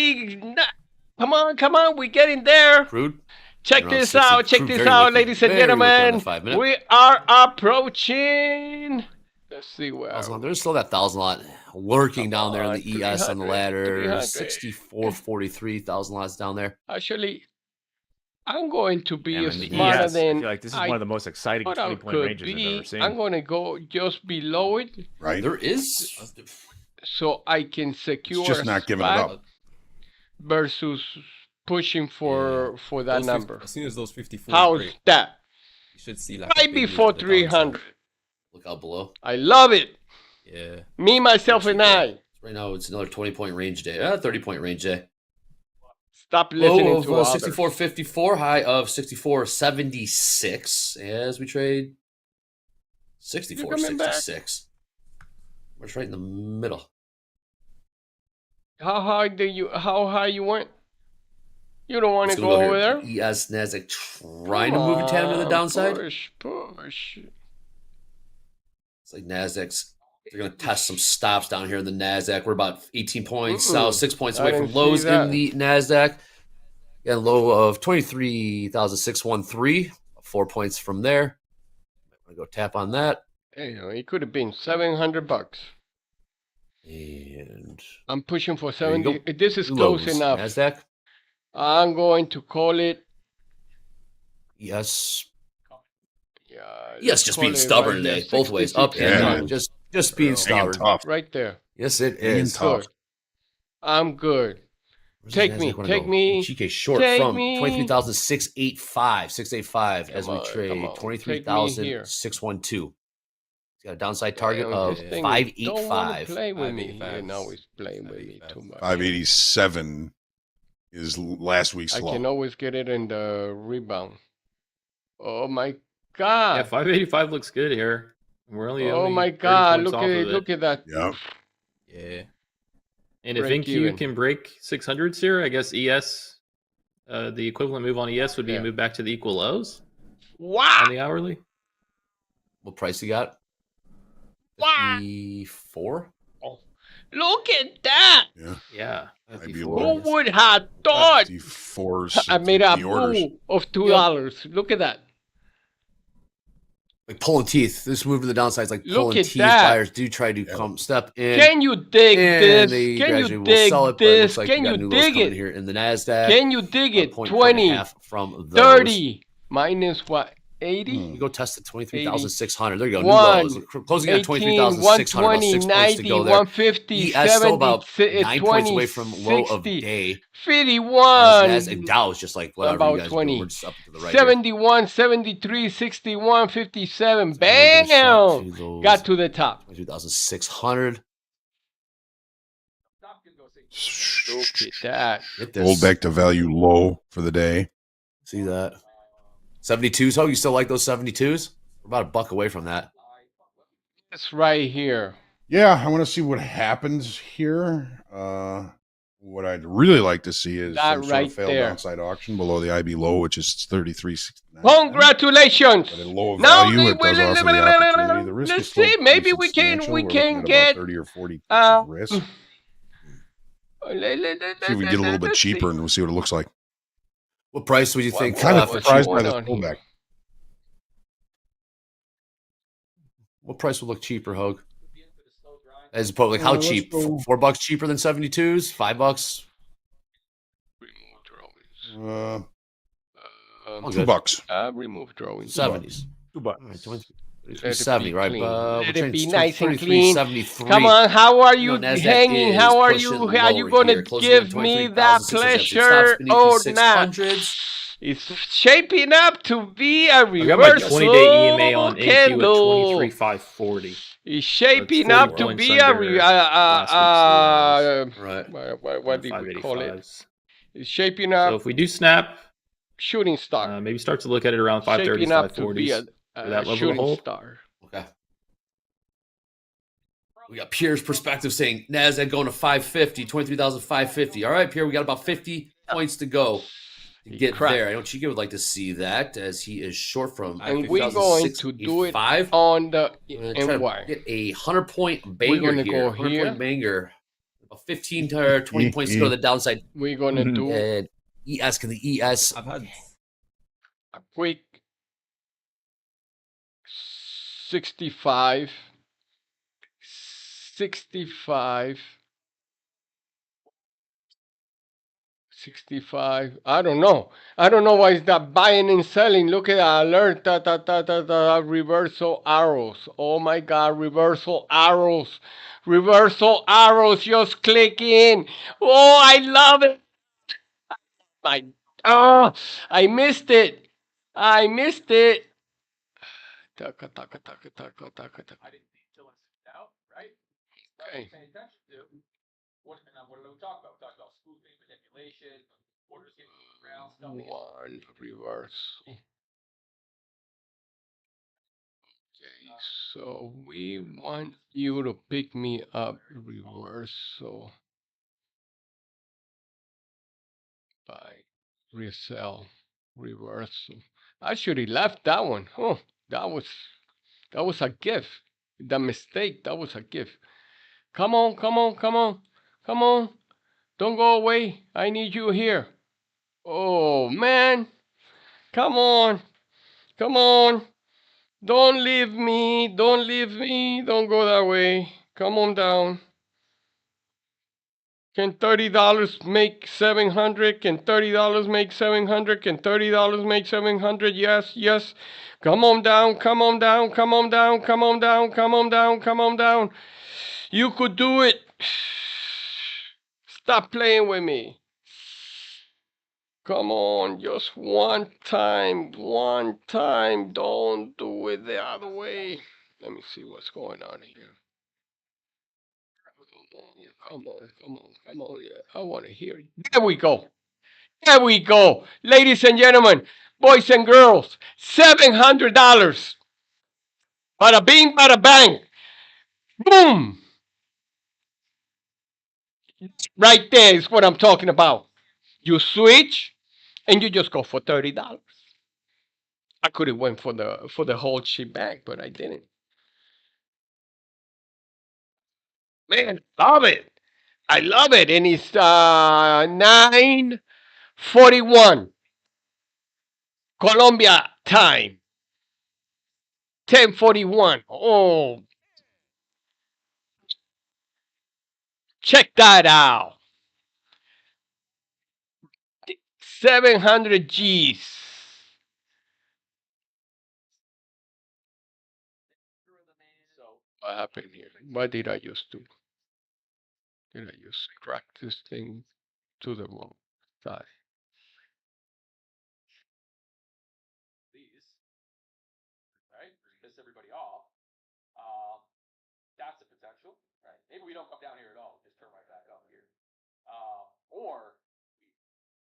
Come on, we're getting there. Crude. Check Around this 60. out, check Crude this very out, liquid. ladies and Very liquid on the gentlemen. 5 minute. We are approaching. Let's see where. There's still that 1,000 lot lurking down there in the ES on the 300, ladder. 300. 64.43,000 lots down there. Actually, I'm going to be And in the smarter ES, I than feel like this is one of the most exciting what I 20-point could ranges I've be. ever seen. I'm going to go just below it Right. There is. so I can secure It's just not giving it spot up. versus pushing for that Those number. as soon as those 54 How's break, that? you should see like a Right big move before to the downside. 300. Look out below. I love it. Yeah. Me, myself, and I. Right now, it's another 20-point range day. 30-point range day. Stop listening Low of to others. 64.54, high of 64.76 as we trade 64.66. We're right in the middle. How high you went? You don't want to Let's go over there? ES Nasdaq trying to move in tandem to the downside. Push. It's like Nasdaq's. They're going to test some stops down here in the Nasdaq. We're about 18 points south, 6 points away from lows in the Nasdaq. Got a low of 23,613, 4 points from there. I'm going to go tap on that. Hey, it could have been $700. And I'm pushing for there you 70. go. This is New close lows. enough. Nasdaq. I'm going to call it. Yes. Yeah. Yes, just being stubborn today. Both ways, up and down. Just being stubborn. Tough. Right there. Yes, it Hanging is. tough. Good. I'm good. Where's Take the me, Nasdaq wanna take go? me, GK short take from me. 23,685 as we Come trade on. Take me here. 23,612. It's got a downside target Damn, of this thing 585. Don't want to play with me. 585. You know, he's playing with me too much. 587 is last week's I low. can always get it in the rebound. Oh my Yeah, God. 585 looks good here. We're only Oh my 30 God. points Look off at of it. it. Look at that. Yeah. Yeah. And if break NQ even. can break 600s here, I guess ES, the equivalent move on ES would be a move back to the equal lows Wow. on the hourly. What price you got? Wow. 54? Look at that. Yeah. Yeah. Might be a Who little- would have thought? 54s. I made a the orders. boo of $2. Look at that. Like pulling teeth. This move to the downside is like Look pulling at teeth. that. Buyers do try to come step in. Can you dig and this? they Can gradually you will dig sell it, but it this? looks like Can we got you new lows dig coming it? here in the Nasdaq. Can you dig A it? point 20, and a half from those. 30, minus what? 80? You go test it 23,600. There you go. New 1, lows. Closing at 18, 23,600. About 120, 6 points to 90, go there. 150, ES still 70, about 9 points 20, away from low of 60, day. 51. Nasdaq Dow is just like whatever About you guys 20. do. We're just up to the right. 71, 73, 61, 57. Here. Bam! Those Got to the top. 22,600. Look at that. Hit this. Rolled back to value low for the day. See that? 72s. Oh, you still like those 72s? We're about a buck away from that. It's right here. Yeah, I want to see what happens here. What I'd really like to see is That some sort right of failed there. downside auction below the IB low, which is 33.69. Congratulations. But at low Now value, it does offer the opportunity. The risk let's is still see. Maybe pretty we can substantial. we We're can looking at get about 30 or 40 ticks of risk. See if we can get a little bit let's see. cheaper, and we'll see what it looks like. What price would you think? Kind of what's surprised by going this on here? pullback. What price would look cheaper, Hogue? As opposed, like how let's cheap? go- $4 cheaper than 72s? $5? $2. Oh, good. Remove drawings. 70s. $2. All right, 23, Let it 70, be right? clean. We're Let it trading be nice and 33, clean. 73. Come on, how are you Nasdaq hanging? is How are pushing you lower gonna here, closing at give me that 23,600. pleasure It stops or beneath the not? 600s. It's shaping up to be a I got my reversal 20-day EMA on NQ at candle. 23,540. It's shaping That's 40 up to points be a under last week's Right. what do we call it? 585s. It's shaping So up if we do snap, shooting star. maybe start to look at it around 530s, Shaping up to be 540s. a that level to shooting hold. star. Okay. We got Pierre's perspective saying NASDAQ going to 550, 23,550. All right, Pierre, we got about 50 points to go to get Crap. there. I know Chica would like to see that as he is short from And we're going to do it 5. on the Try to NY. get a 100-point banger gonna here. go 100-point here. banger. About 15 to 20 points to go to the downside. We're gonna do And ES, can the ES I've had a quick 65, 65, 65. I don't know. I don't know why it's not buying and selling. Look at that alert. Reversal arrows. Oh my God. Reversal arrows. Reversal arrows. Just click in. Oh, I love it. I missed it. I missed it. Taka, taka, taka, taka, taka, taka. I didn't need to listen out, right? Okay. Pay attention to. What did we talk about? We talked about spoofing, manipulation, orders getting around, stuff. One reverse. Okay, so we want you to pick me up reversal by resell reversal. I should have left that one. Oh, that was a gift. The mistake, that was a gift. Come on, come on, come on, come on. Don't go away. I need you here. Oh man. Come on. Come on. Don't leave me. Don't leave me. Don't go that way. Come on down. Can $30 make 700? Can $30 make 700? Can $30 make 700? Yes, yes. Come on down, come on down, come on down, come on down, come on down, come on down. You could do it. Stop playing with me. Come on, just one time, one time. Don't do it the other way. Let me see what's going on here. Come on, come on, come on. Yeah, I want to hear it. There we go. There we go. Ladies and gentlemen, boys and girls, $700. Bada bing, bada bang. Boom. Right there is what I'm talking about. You switch and you just go for $30. I could have went for the whole shebang, but I didn't. Man, love it. I love it. And it's 9:41 Colombia time. 10:41. Oh, check that out. 700 G's. What happened here? What did I just do? Did I just crack this thing to the wrong side? These, right? Piss everybody off. That's a potential, right? Maybe we don't come down here at all. Just turn right back up here. Or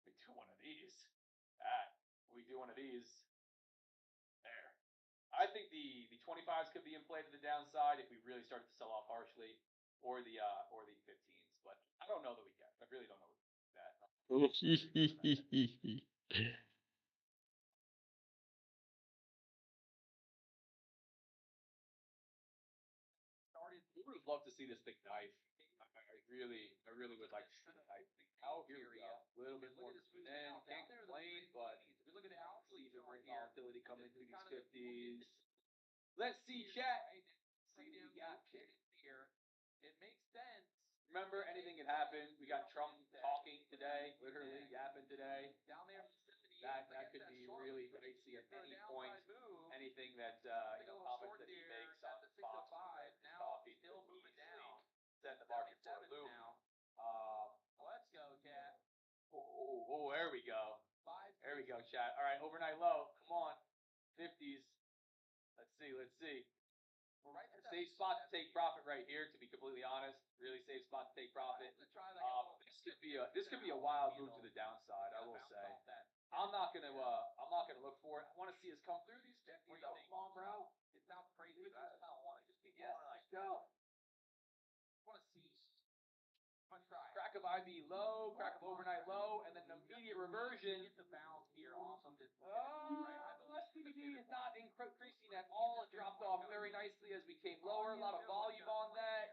we do one of these. We do one of these. There. I think the 25s could be in play to the downside if we really started to sell off harshly, or the 15s. But I don't know that we can. I really don't know that. We would love to see this thing knife. I really would like to see the knife thing out. Here we go. A little bit more. And can't complain, but we look at the outfleet over here. Volatility coming through these 50s. Let's see, chat. See what we got here. It makes sense. Remember, anything can happen. We got Trump talking today, literally yapping today. Down there, that could be really dicey at any point. Anything that comments that he makes on Fox talking, still moving down. Set the market for a loop. Let's go, cat. Oh, there we go. There we go, chat. All right, overnight low. Come on, 50s. Let's see. Safe spot to take profit right here. To be completely honest, really safe spot to take profit. This could be a wild move to the downside. I will say. I'm not gonna look for it. I want to see us come through these 50s. Come on, bro. It sounds crazy. I don't want to just be let's go. I want to see crack of IB low, crack of overnight low, and then an immediate reversion. Get the bounce here off of this. The SPD is not increasing at all. It dropped off very nicely as we came lower. A lot of volume on that.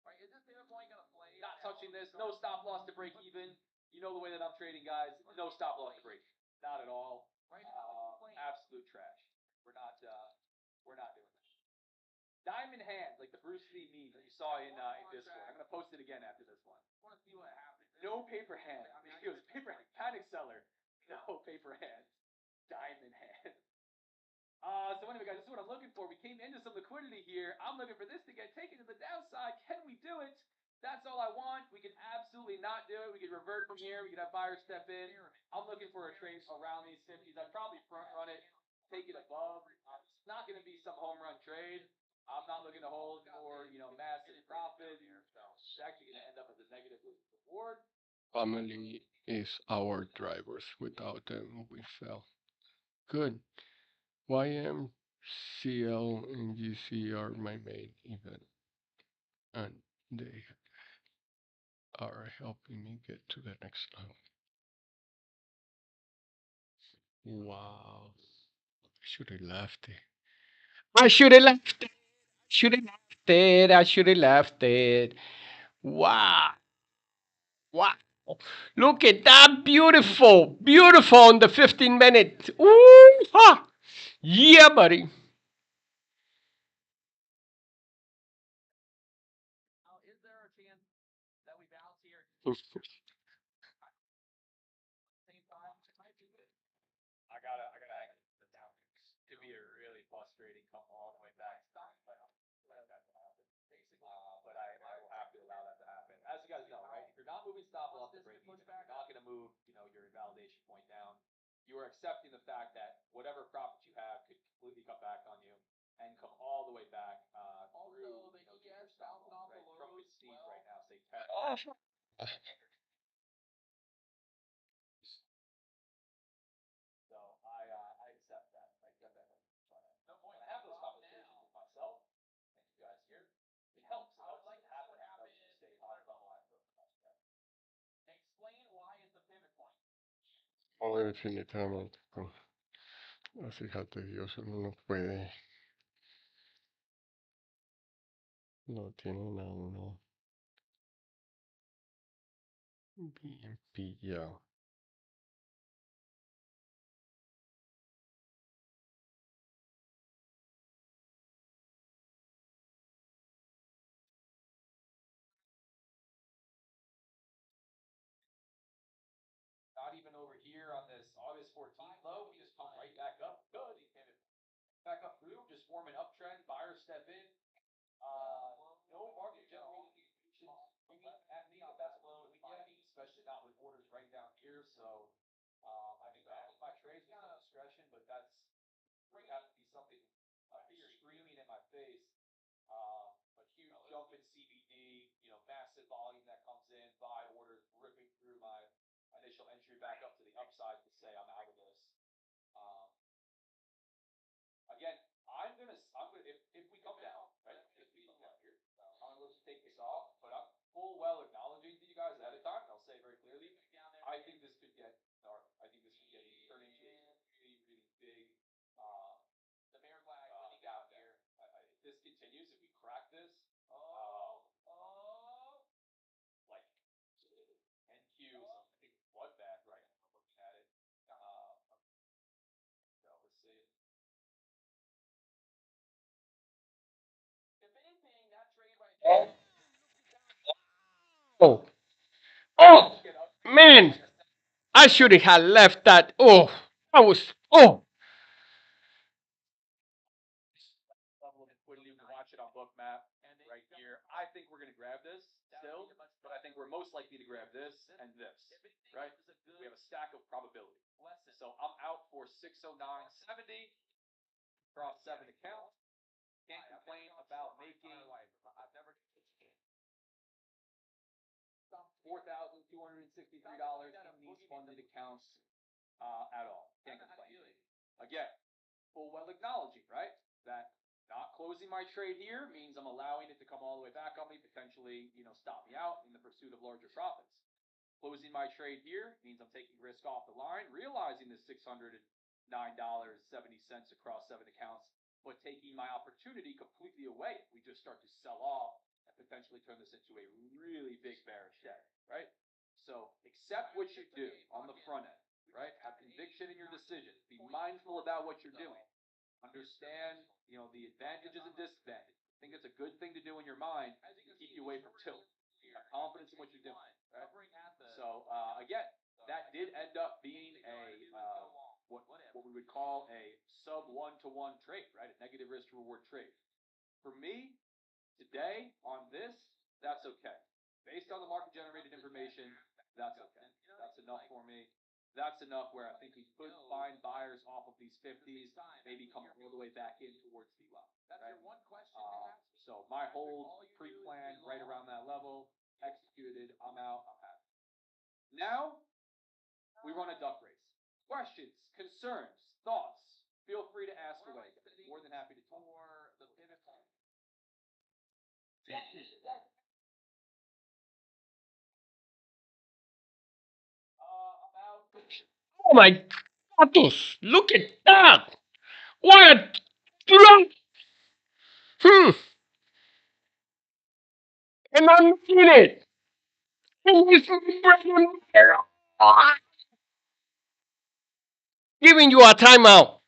Right, is this data point gonna play? Not touching this. No stop loss to break even. You know the way that I'm trading, guys. No stop loss to break. Not at all. Absolute trash. We're not doing that. Diamond hand, like the Bruce Lee meme that you saw in Discord. I'm gonna post it again after this one. I want to see what happens. No paper hand. It was paper hand. Panic seller. No paper hand. Diamond hand. So anyway, guys, this is what I'm looking for. We came into some liquidity here. I'm looking for this to get taken to the downside. Can we do it? That's all I want. We can absolutely not do it. We can revert from here. We can have buyers step in. I'm looking for a trade around these 50s. I'd probably front run it, take it above. It's not going to be some home run trade. I'm not looking to hold for, massive profit. It's actually going to end up as a negative reward. Family is our drivers. Without them, we fail. Good. YMCL and GC are my main event, and they are helping me get to the next level. Wow. I should have left it. I should have left it. Should have left it. I should have left it. Wow. Wow. Look at that. Beautiful. Beautiful on the 15 minute. Ooh, ha. Yeah, buddy. Is there a chance that we bounce here? Same time, it might be good. I gotta exit the down. To be a really frustrating come all the way back. But let that happen. But I will have to allow that to happen. As you guys know, right? If you're not moving stop loss to break even, you're not gonna move, your invalidation point down. You are accepting the fact that whatever profit you have could completely come back on you and come all the way back through, the ES bouncing off the lows. Trump could right now, say 10. So I accept that. I accept that. No point. I have those conversations with myself and you guys here. It helps. It helps like have it happen. Stay high level. Explain why it's a pivot point. Definitivamente. Fíjate, Dios no lo puede. No tiene nada. Bien pillado. Not even over here on this August 14th low, we just come right back up. Good. Back up through, just form an uptrend, buyers step in. No market generating should bring at me on best low we get, especially not with orders right down here. So I think my trades kind of discretion, but that's going to have to be something screaming in my face. A huge jump in CBD, massive volume that comes in, buy orders ripping through my initial entry back up to the upside to say I'm out of this. Again, I'm gonna if we come down, right? If we come down here, I'm gonna take this off, but I'm full well acknowledging to you guys ahead of time. I'll say very clearly, I think this could get dark. I think this could get turn into a really, really big the bear flag down here. If this continues, if we crack this, like NQ some big bloodbath, right? I'm looking at it. So let's see. If anything, that trade right Oh, oh, man! I should have left that. Oh, I was. Oh, level of liquidity. We can watch it on Bookmap right here. I think we're going to grab this still, but I think we're most likely to grab this and this, right? We have a stack of probability. So I'm out for 609.70 across 7 accounts. Can't complain about making $4,263 in these funded accounts at all. Can't complain. Again, full well acknowledging, right, that not closing my trade here means I'm allowing it to come all the way back on me, potentially, stop me out in the pursuit of larger profits. Closing my trade here means I'm taking risk off the line, realizing this $609.70 across 7 accounts, but taking my opportunity completely away if we just start to sell off and potentially turn this into a really big bearish day, right? So accept what you do on the front end, right? Have conviction in your decisions. Be mindful about what you're doing. Understand, the advantages and disadvantages. I think it's a good thing to do in your mind to keep you away from tilt. Have confidence in what you're doing. Right? So again, that did end up being a what we would call a sub 1-to-1 trade, right? A negative risk to reward trade. For me, today on this, that's okay. Based on the market generated information, that's okay. That's enough for me. That's enough where I think we could find buyers off of these 50s, maybe come all the way back in towards the level. That's your one question. So my hold pre-planned right around that level, executed. I'm out. I'm happy. Now we run a duck race. Questions, concerns, thoughts. Feel free to ask away. More than happy to talk. The pivot point. Oh my goodness! Look at that! What a drop! And I'm in it. And it's my bread and butter. Giving you a timeout.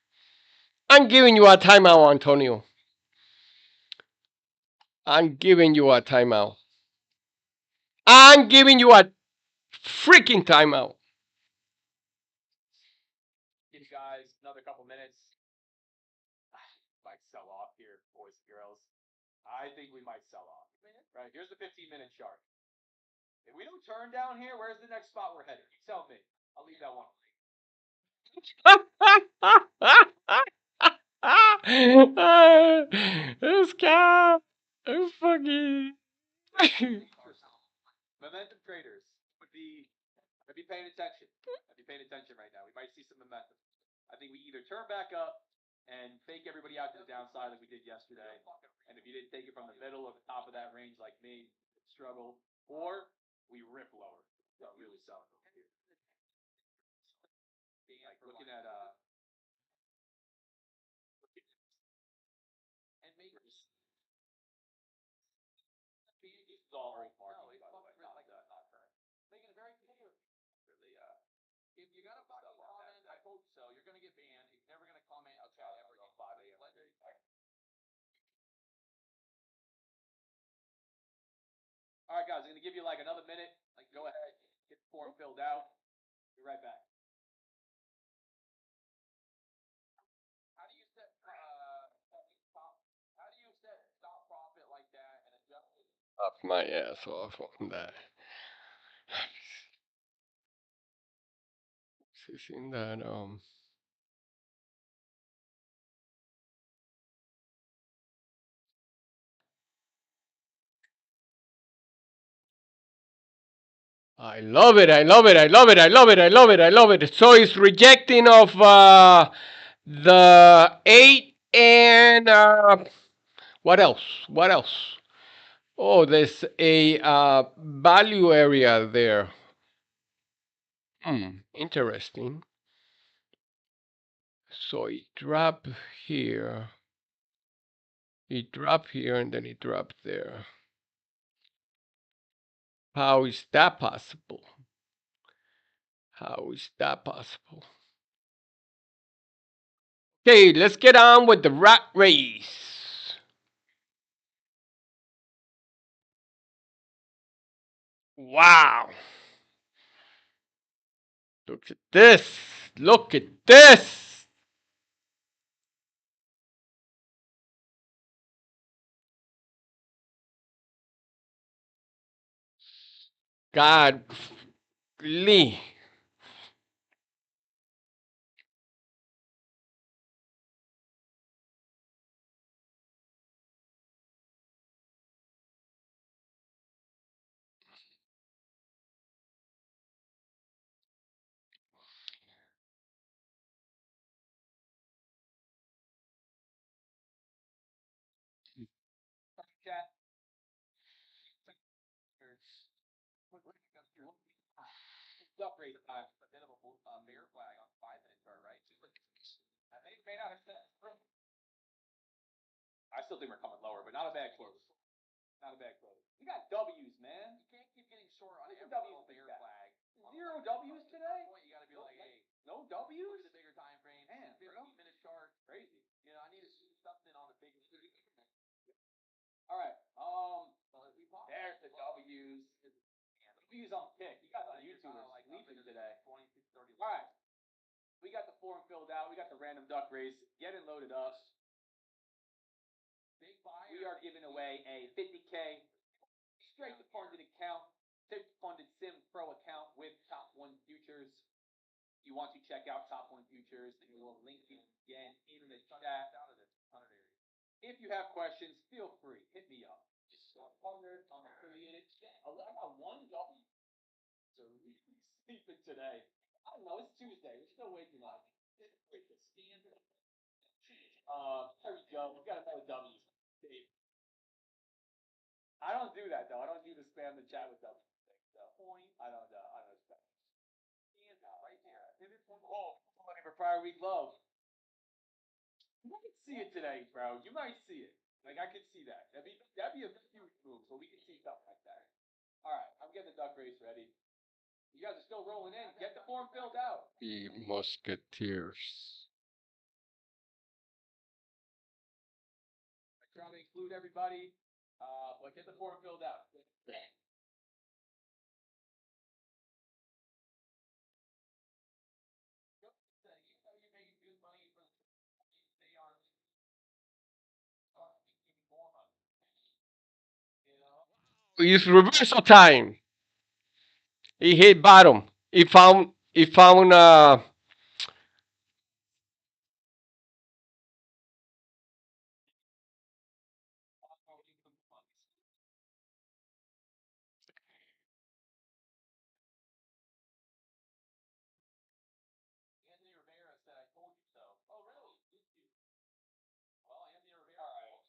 I'm giving you a timeout, Antonio. I'm giving you a timeout. I'm giving you a freaking timeout. Give you guys another couple minutes. Might sell off here, boys and girls. I think we might sell off. Right, here's the 15-minute chart. If we don't turn down here, where's the next spot we're headed? You tell me. I'll leave that one. This guy is fucking. Momentum traders would be paying attention. I'd be paying attention right now. We might see some momentum. I think we either turn back up and fake everybody out to the downside like we did yesterday. And if you didn't take it from the middle or the top of that range like me, struggle. Or we rip lower. So really sell it here. Like looking at and makers. This is all old marketing, by the way. Not current. Making it very clear. Really, if you got a fucking comment, I hope so. You're gonna get banned. You're never gonna comment outside ever again. 5 a.m. All right, guys. I'm gonna give you like another minute. Like, go ahead, get the form filled out. Be right back. How do you set stop profit like that and adjust it? Off my ass off on that. Seeing that I love it. I love it. I love it. I love it. I love it. I love it. So it's rejecting of the 8 and what else? What else? Oh, there's a value area there. Interesting. So it dropped here. It dropped here and then it dropped there. How is that possible? How is that possible? Okay, let's get on with the rat race. Wow. Look at this. Look at this. God, Lee. Chat. Duck race time. A bit of a bear flag on 5-minute chart, right? I think it may not have said. I still think we're coming lower, but not a bad close. Not a bad close. We got W's, man. You can't keep getting short on every bear flag. 0 W's today? You gotta be like, hey, no W's? The bigger time frame. Man, 15-minute chart. Crazy. You know, I need to see something on the big. All right. There's the W's. W's on kick. You guys on YouTube are sleeping today. 26, 30. All right. We got the form filled out. We got the random duck race. Getting loaded up. We are giving away a 50K straight to funded account, tip funded Sim Pro account with Top One Futures. You want to check out Top One Futures, and we will link it again in the chat. If you have questions, feel free, hit me up. Just partner on affiliated. I got one W. So really sleeping today. I don't know. It's Tuesday. We're still waking up. There we go. We got another W. Dave. I don't do that though. I don't do the spam the chat with W thing. So I don't spam. Right there. Oh, somebody for prior week low. You might see it today, bro. You might see it. Like I could see that. That'd be a huge move. So we can see something like that. All right, I'm getting the duck race ready. You guys are still rolling in. Get the form filled out. The Musketeers. I try to include everybody, but get the form filled out. You're making good money for they are making more money. You know? It's reversal time. He hit bottom. He found Anthony Rivera said, "I told you so." Oh, really? Did you? Well, Anthony Rivera. All right.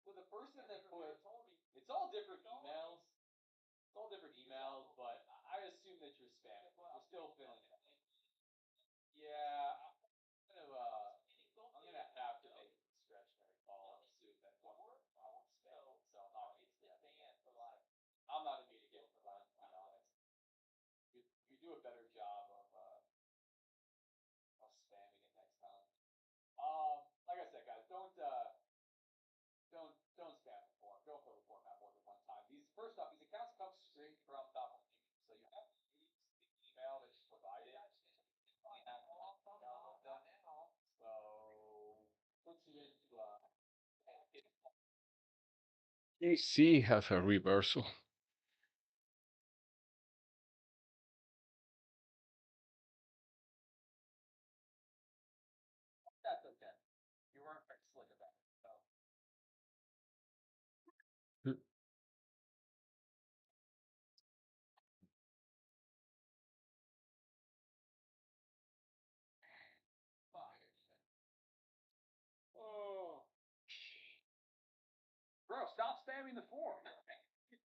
So the person that put, it's all different emails. It's all different emails, but I assume that you're spam. We're still filling it. Yeah, I'm gonna have to make a discretionary call and assume that one spam. So I'm not gonna get it for that. To be honest, you do a better job of spamming it next time. Like I said, guys, don't spam the form. Don't fill the form out more than one time. First off, these accounts come straight from Top One Futures, so you have to use the email that's provided. So puts you into AC has a reversal. that's okay. You weren't very slick about it. So. Oh. Bro, stop spamming the form.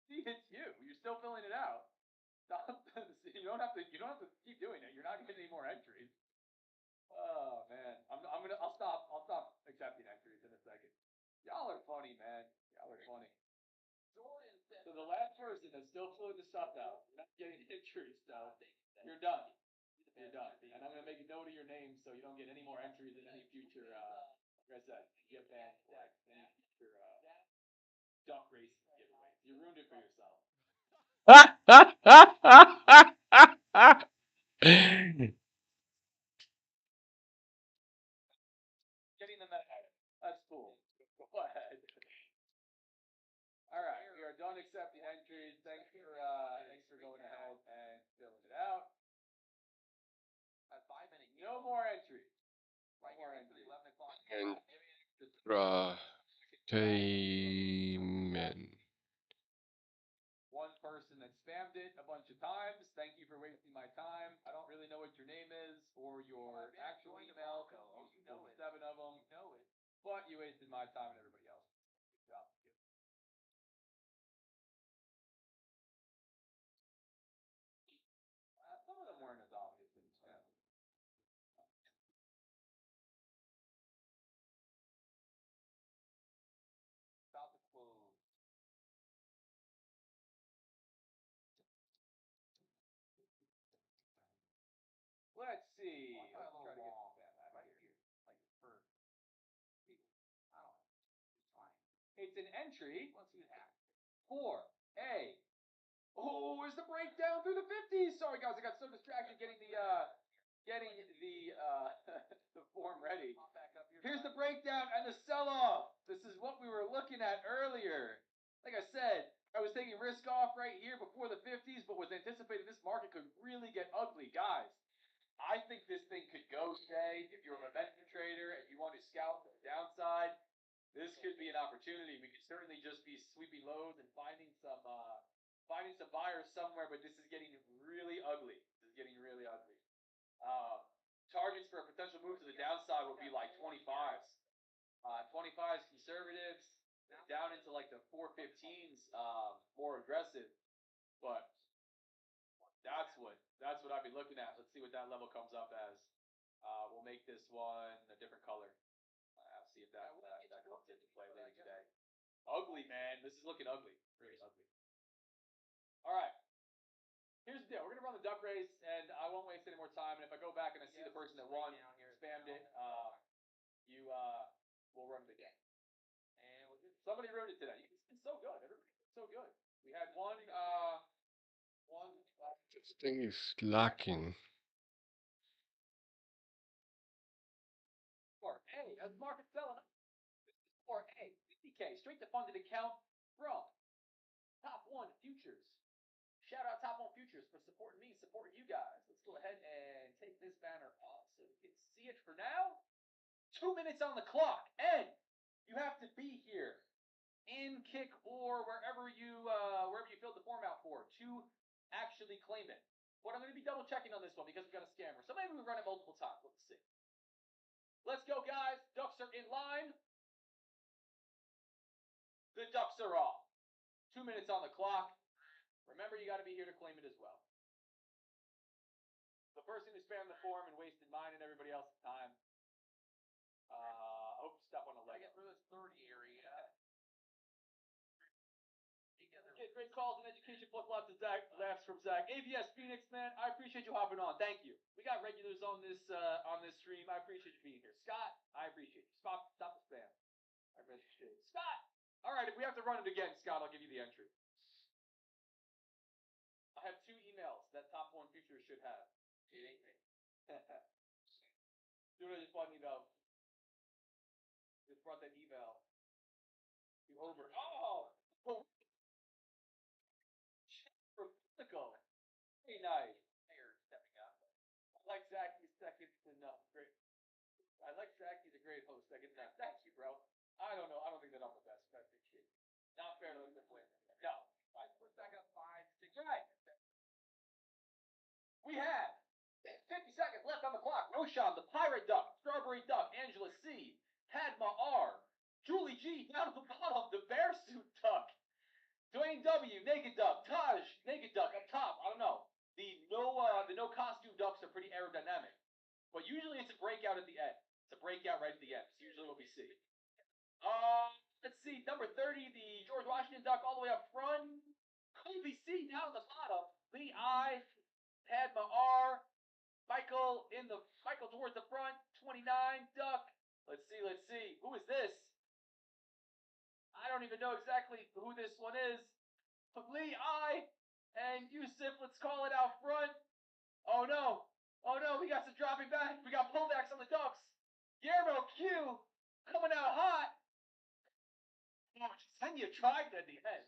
See, it's you. You're still filling it out. Stop. You don't have to keep doing it. You're not getting any more entries. Oh man. I'll stop accepting entries in a second. Y'all are funny, man. Y'all are funny. So the last person that's still filling the stuff out, you're not getting entries, so you're done. You're done. And I'm gonna make a note of your name so you don't get any more entries in any future like I said, get banned for any future duck race giveaways. You ruined it for yourself. Getting them ahead. That's cool. Go ahead. All right, we are done accepting entries. Thanks for going ahead and filling it out. At 5 minutes. No more entries. No more entries. 11 o'clock. Entertainment. One person that spammed it a bunch of times. Thank you for wasting my time. I don't really know what your name is or your actual email. You know it. 7 of them. You know it. But you wasted my time and everybody else. Good job. Some of them weren't as obvious as spam. About to close. Let's see. Let's try to get some spam out of here. Like for people. I don't know. It's fine. It's an entry. Let's see what happens. 4A. Oh, where's the breakdown through the 50s? Sorry guys, I got so distracted getting the the form ready. Here's the breakdown and the sell-off. This is what we were looking at earlier. Like I said, I was taking risk off right here before the 50s, but was anticipating this market could really get ugly. Guys, I think this thing could go, Shay. If you're a momentum trader and you want to scout the downside, this could be an opportunity. We could certainly just be sweeping lows and finding some buyers somewhere, but this is getting really ugly. This is getting really ugly. Targets for a potential move to the downside would be like 25s. 25s conservatives, down into like the 415s, more aggressive. But that's what I'd be looking at. Let's see what that level comes up as. We'll make this one a different color. See if that comes into play later today. Ugly, man. This is looking ugly. Really ugly. All right. Here's the deal. We're gonna run the duck race, and I won't waste any more time. And if I go back and I see the person that won spammed it, we'll run it again. And somebody ruined it today. It's been so good. Everybody's been so good. We had one. This thing is lacking. For A, as market selling. This is for A, 50K straight to funded account from Top One Futures. Shout out Top One Futures for supporting me, supporting you guys. Let's go ahead and take this banner off so we can see it for now. 2 minutes on the clock, and you have to be here in Kick or wherever you filled the form out for to actually claim it. But I'm going to be double checking on this one because we've got a scammer. So maybe we run it multiple times. Let's see. Let's go, guys. Ducks are in line. The ducks are off. 2 minutes on the clock. Remember, you got to be here to claim it as well. The person who spammed the form and wasted mine and everybody else's time. I hope you stop on the leg. I get through this 30 area. Get great calls and education plus lots of laughs from Zach. AVS Phoenix, man, I appreciate you hopping on. Thank you. We got regulars on this stream. I appreciate you being here. Scott, I appreciate you. Stop the spam. I appreciate it. Scott! Alright, if we have to run it again, Scott, I'll give you the entry. I have 2 emails that Top One Futures should have. It ain't me. Dude, I just brought an email. Just brought that email. You over. Oh! Political. Very nice. Mayor stepping up. I like Zach. He's second to none. Great. I like Zach. He's a great host. Second to none. Thank you, bro. I don't know. I don't think that I'm the best. I appreciate it. Not fair to look this way. No. Right. We're back up 5, 6. Right. We have 50 seconds left on the clock. Roshan, the Pirate Duck, Strawberry Duck, Angela C, Padma R, Julie G, down at the bottom, the Bear Suit Duck, Dwayne W, Naked Duck, Taj, Naked Duck up top. I don't know. The no costume ducks are pretty aerodynamic, but usually it's a breakout at the end. It's a breakout right at the end. It's usually what we see. Let's see. Number 30, the George Washington Duck, all the way up front. Colby C down at the bottom. Lee I, Padma R, Michael towards the front. 29 Duck. Let's see. Who is this? I don't even know exactly who this one is. But Lee, I, and Yusuf, let's call it out front. Oh no, we got some dropping back. We got pullbacks on the Ducks. Guillermo Q, coming out hot. Oh, Jasenia tried at the end.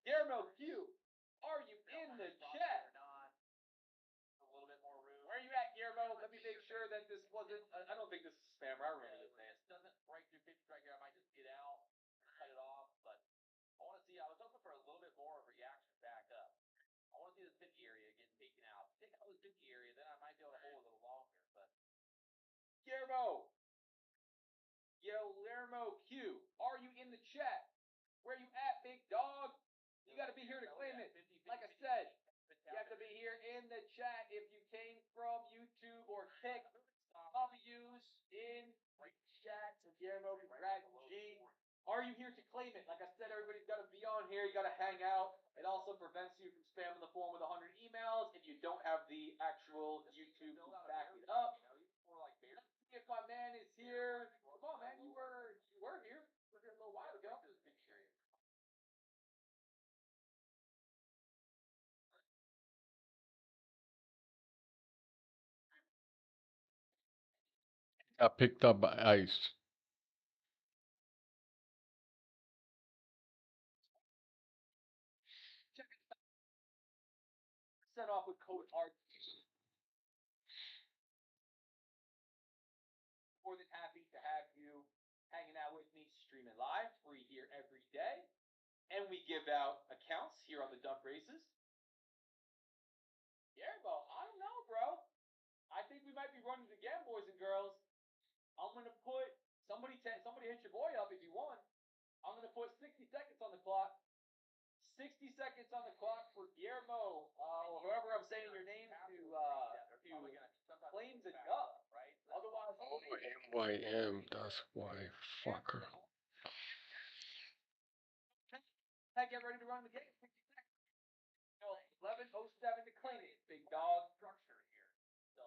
Guillermo Q, are you in the chat? A little bit more room. Where are you at, Guillermo? Let me make sure that this wasn't, I don't think this is spam. I remember this name. It doesn't break through 50 right here. I might just get out, cut it off, but I want to see, I was hoping for a little bit more of a reaction back up. I want to see this 50 area getting taken out. Take out this 50 area, then I might be able to hold a little longer, but. Guillermo Q, are you in the chat? Where you at, big dog? You got to be here to claim it. Like I said, you have to be here in the chat if you came from YouTube or Kick. W's in the chat. So Guillermo, Dragon G. Are you here to claim it? Like I said, everybody's got to be on here. You got to hang out. It also prevents you from spamming the form with 100 emails if you don't have the actual YouTube to back it up. If my man is here, come on, man. You were here. You were here a little while ago. Got picked up by ice. 20% off with code ART. More than happy to have you hanging out with me, streaming live, free here every day. And we give out accounts here on the duck races. Yeah, well, I don't know, bro. I think we might be running it again, boys and girls. I'm gonna put somebody hit your boy up if you want. I'm gonna put 60 seconds on the clock. 60 seconds on the clock for Guillermo, or whoever I'm saying your name to claim the dub, right? Otherwise, Oh, MYM, that's why. Fucker. Heck, get ready to run the game. 60 seconds. 11:07 to claim it. Big dog structure here. So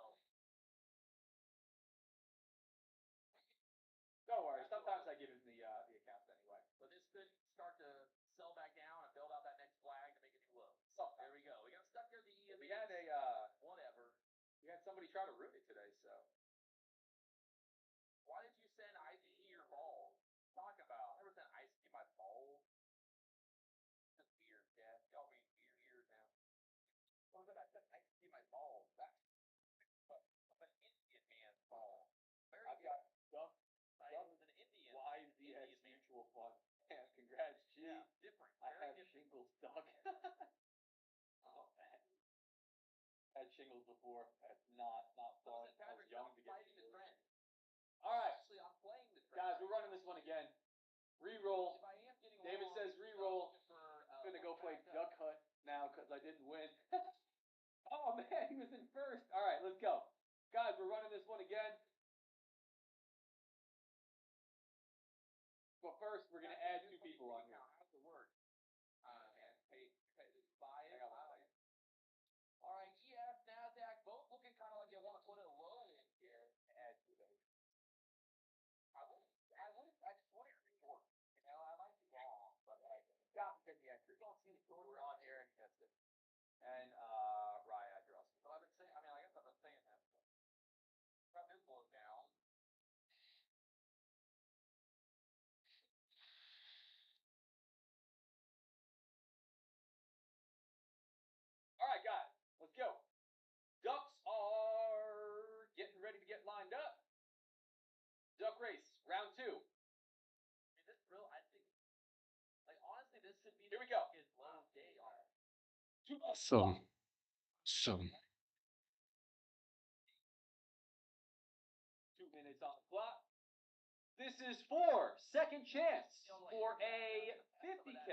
don't worry. Sometimes I give him the accounts anyway. But this could start to sell back down and build out that next flag to make it too low. So there we go. We got stuck there. We had a whatever. We had somebody try to root it today. So why did you send ICE your ball? Talk about. I never sent ICE my ball. That's weird, Dad. Y'all being weird now. What was it? I said ICE my ball. That's an Indian man's ball. I've got duck. With an Indian. YZS Mutual Fund. Yeah, congrats, G. Yeah, different. I have shingles, duck. Oh, man. Had shingles before. That's not fun. I was young to get shingles. All right. Actually, I'm playing the trend. Guys, we're running this one again. Reroll. David says reroll. I'm gonna go play Duck Hunt now because I didn't win. Oh man, he was in first. All right, let's go. Guys, we're running this one again. But first, we're gonna add 2 people on here. How's the word? Buy it. All right, EF, NASDAQ, both looking kind of like you want to put a low in here. Add 2 those. I just want it report. You know, I might be wrong, but I got to get the entry. You don't see the order on here and test it. And Rye address. So I've been saying, I guess I've been saying that. Got this blown down. All right, guys, let's go. Ducks are getting ready to get lined up. Duck race, round 2. Is this real? I think, honestly, this should be. Here we go. Low day on it. Awesome. 2 minutes on the clock. This is for second chance for a 50K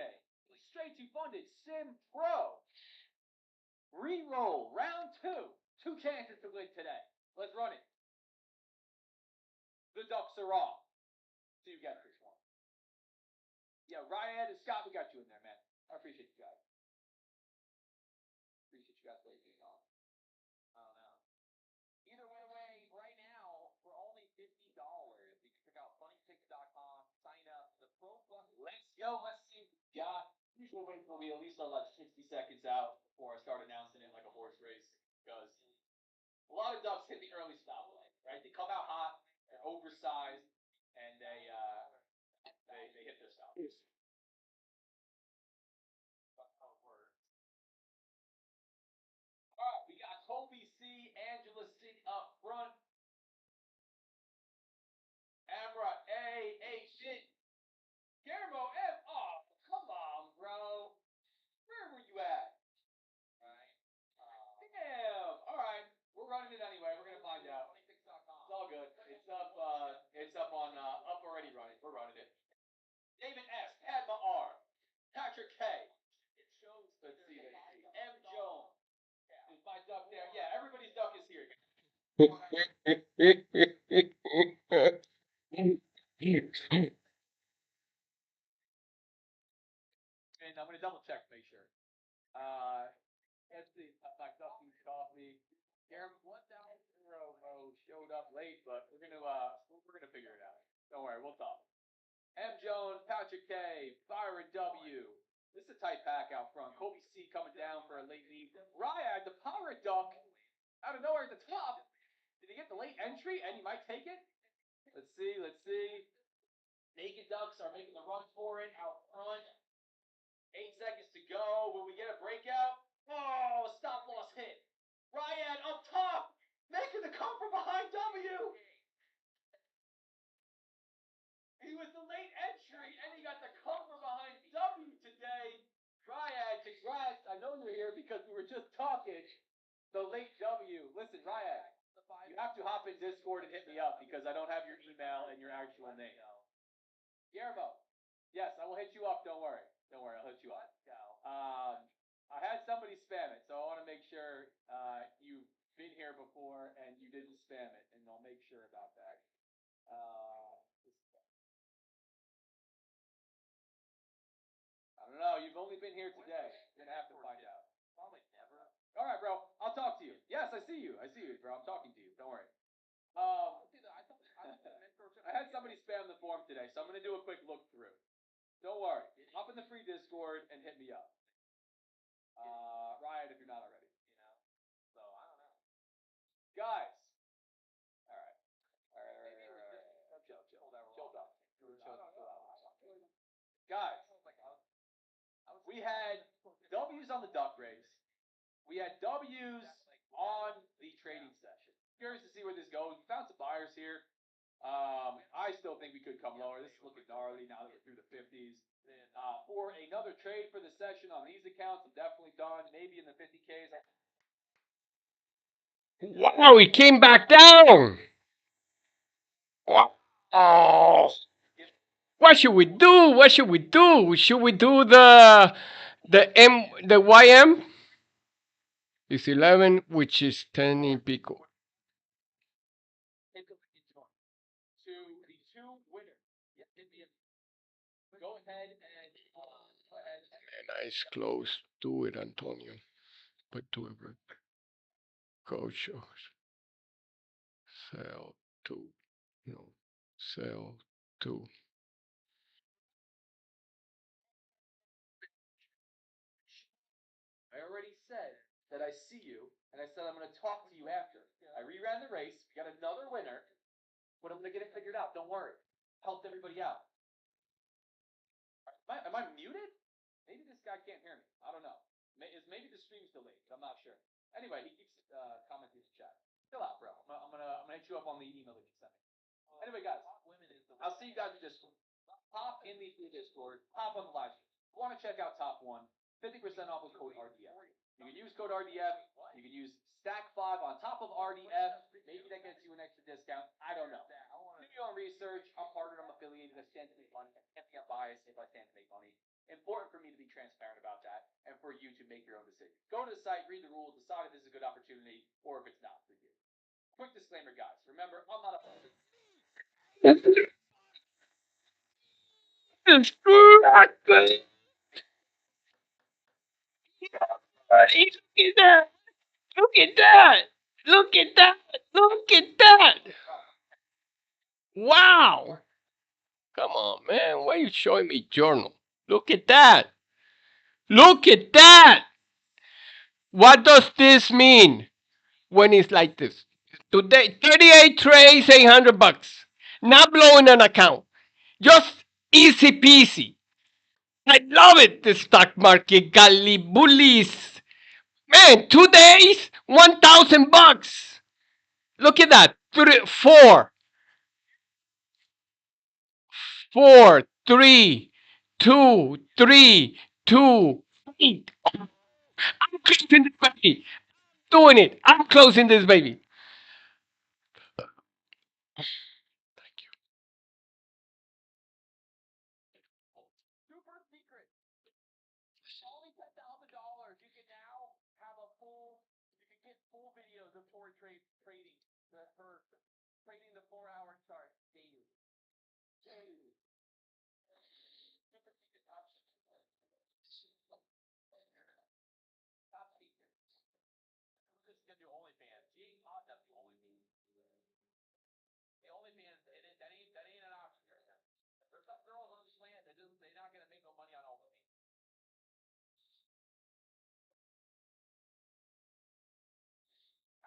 straight to funded Sim Pro. Reroll round 2. 2 chances to win today. Let's run it. The Ducks are off. See you guys this one. Yeah, Ryan and Scott, we got you in there, man. I appreciate you guys. Appreciate you guys being on. I don't know. Either way, right now, for only $50, you can check out funnypicks.com, sign up to the Pro Plus. Let's go. Let's see what we got. Usually wait for me at least like 60 seconds out before I start announcing it like a horse race, because a lot of ducks hit the early stop line, right? They come out hot, they're oversized, and they hit their stop. All right, we got Kobe C, Angela C up front. Amra A, shit. Guillermo F. Oh, come on, bro. Where were you at? Right. Damn. All right, we're running it anyway. We're gonna find out. It's all good. It's up on up already running. We're running it. David S, Padma R, Patrick K. It shows. Let's see. M Jones. Is my duck there? Yeah, everybody's duck is here. And I'm gonna double check to make sure. Let's see. My Duffy's coffee. Aaron 1000 showed up late, but we're gonna figure it out. Don't worry, we'll talk. M Jones, Patrick K, Byron W. This is a tight pack out front. Kobe C coming down for a late lead. Ryad, the Pirate Duck, out of nowhere at the top. Did he get the late entry and he might take it? Let's see. Naked Ducks are making the run for it out front. 8 seconds to go. Will we get a breakout? Oh, stop loss blockage. So late W, listen, Ryan, you have to hop in Discord and hit me up because I don't have your email and your actual name. Guillermo, yes, I will hit you up. Don't worry. Don't worry, I'll hit you up. I had somebody spam it, so I want to make sure you've been here before and you didn't spam it, and I'll make sure about that. I don't know. You've only been here today. You're gonna have to find out. Probably never. All right, bro. I'll talk to you. Yes, I see you. I see you, bro. I'm talking to you. Don't worry. I had somebody spam the form today, so I'm gonna do a quick look through. Don't worry. Hop in the free Discord and hit me up. Riot if you're not already. So I don't know. Guys. All right. Chill. Guys. We had W's on the duck race. We had W's on the trading session. Curious to see where this goes. We found some buyers here. I still think we could come lower. This is looking gnarly now that we're through the 50s. For another trade for the session on these accounts, I'm definitely done. Maybe in the 50Ks. Wow, it came back down. Wow. What should we do? What should we do? Should we do the YM? It's 11, which is 10 in pico. To the two winners. Go ahead and Nice close. Do it, Antonio. But do it right. Coach. Sell 2. No. Sell 2. I already said that I see you, and I said I'm going to talk to you after. I reran the race. We got another winner, but I'm going to get it figured out. Don't worry. Helped everybody out. Am I muted? Maybe this guy can't hear me. I don't know. Maybe the stream's delayed, but I'm not sure. Anyway, he keeps commenting in the chat. Chill out, bro. I'm gonna hit you up on the email that you sent me. Anyway, guys, I'll see you guys in Discord. Pop in the Discord. Pop on the live stream. If you want to check out Top 1, 50% off with code RDF. You can use code RDF. You can use Stack 5 on top of RDF. Maybe that gets you an extra discount. I don't know. Do your own research. I'm partnered. I'm affiliated. I stand to make money. I can't be unbiased if I stand to make money. Important for me to be transparent about that and for you to make your own decision. Go to the site, read the rules, decide if this is a good opportunity or if it's not for you. Quick disclaimer, guys. Remember, I'm not a Look at that! Look at that! Look at that! Wow! Come on, man. Why are you showing me journal? Look at that! Look at that! What does this mean when it's like this? Today, 38 trays, $800. Not blowing an account. Just easy peasy. I love it, the stock market, golly bullies. Man, 2 days, $1,000. Look at that. 4, 3, 2, 3, 2, 8. I'm closing this baby. Doing it. I'm closing this baby. super secret. Only $10,000. You can now have a full. You can get full videos of trading for trading the 4-hour chart daily. Super secret top secret. Top secret. Who's this gonna do OnlyFans? He ain't not the OnlyFans. The OnlyFans, that ain't an option. There's some girls on this land that they're not gonna make no money on OnlyFans.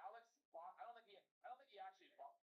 Alex, I don't think he actually bought.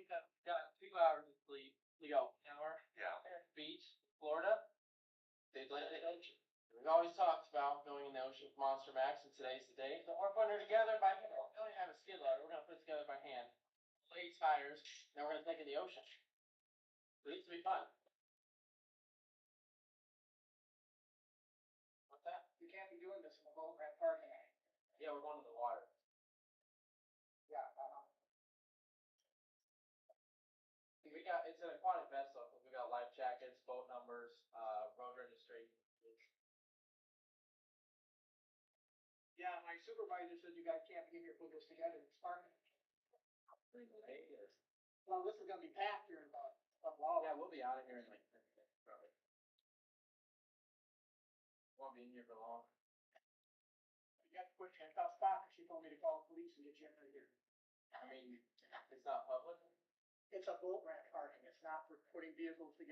got 2 hours of sleep. We go. Hour. Yeah. Beach, Florida. We've always talked about going in the ocean with Monster Max, and today's the day. So we're putting her together by hand. We only have a skid loader. We're gonna put it together by hand. Lay tires. Then we're gonna take it in the ocean. So this will be fun. What's that? You can't be doing this in a boat ramp parking. Yeah, we're going to the water. Yeah, I know. It's an aquatic vessel. We got life jackets, boat numbers, road registry. Yeah, my supervisor said you guys can't give your put this together. It's parking. Well, this is gonna be packed here in about a while. Yeah, we'll be out of here in like 10 minutes, probably. Won't be in here for long. You got to put you in a tough spot because she told me to call the police and get you out of here. I mean, it's not public. It's a boat ramp parking. It's not for putting vehicles together.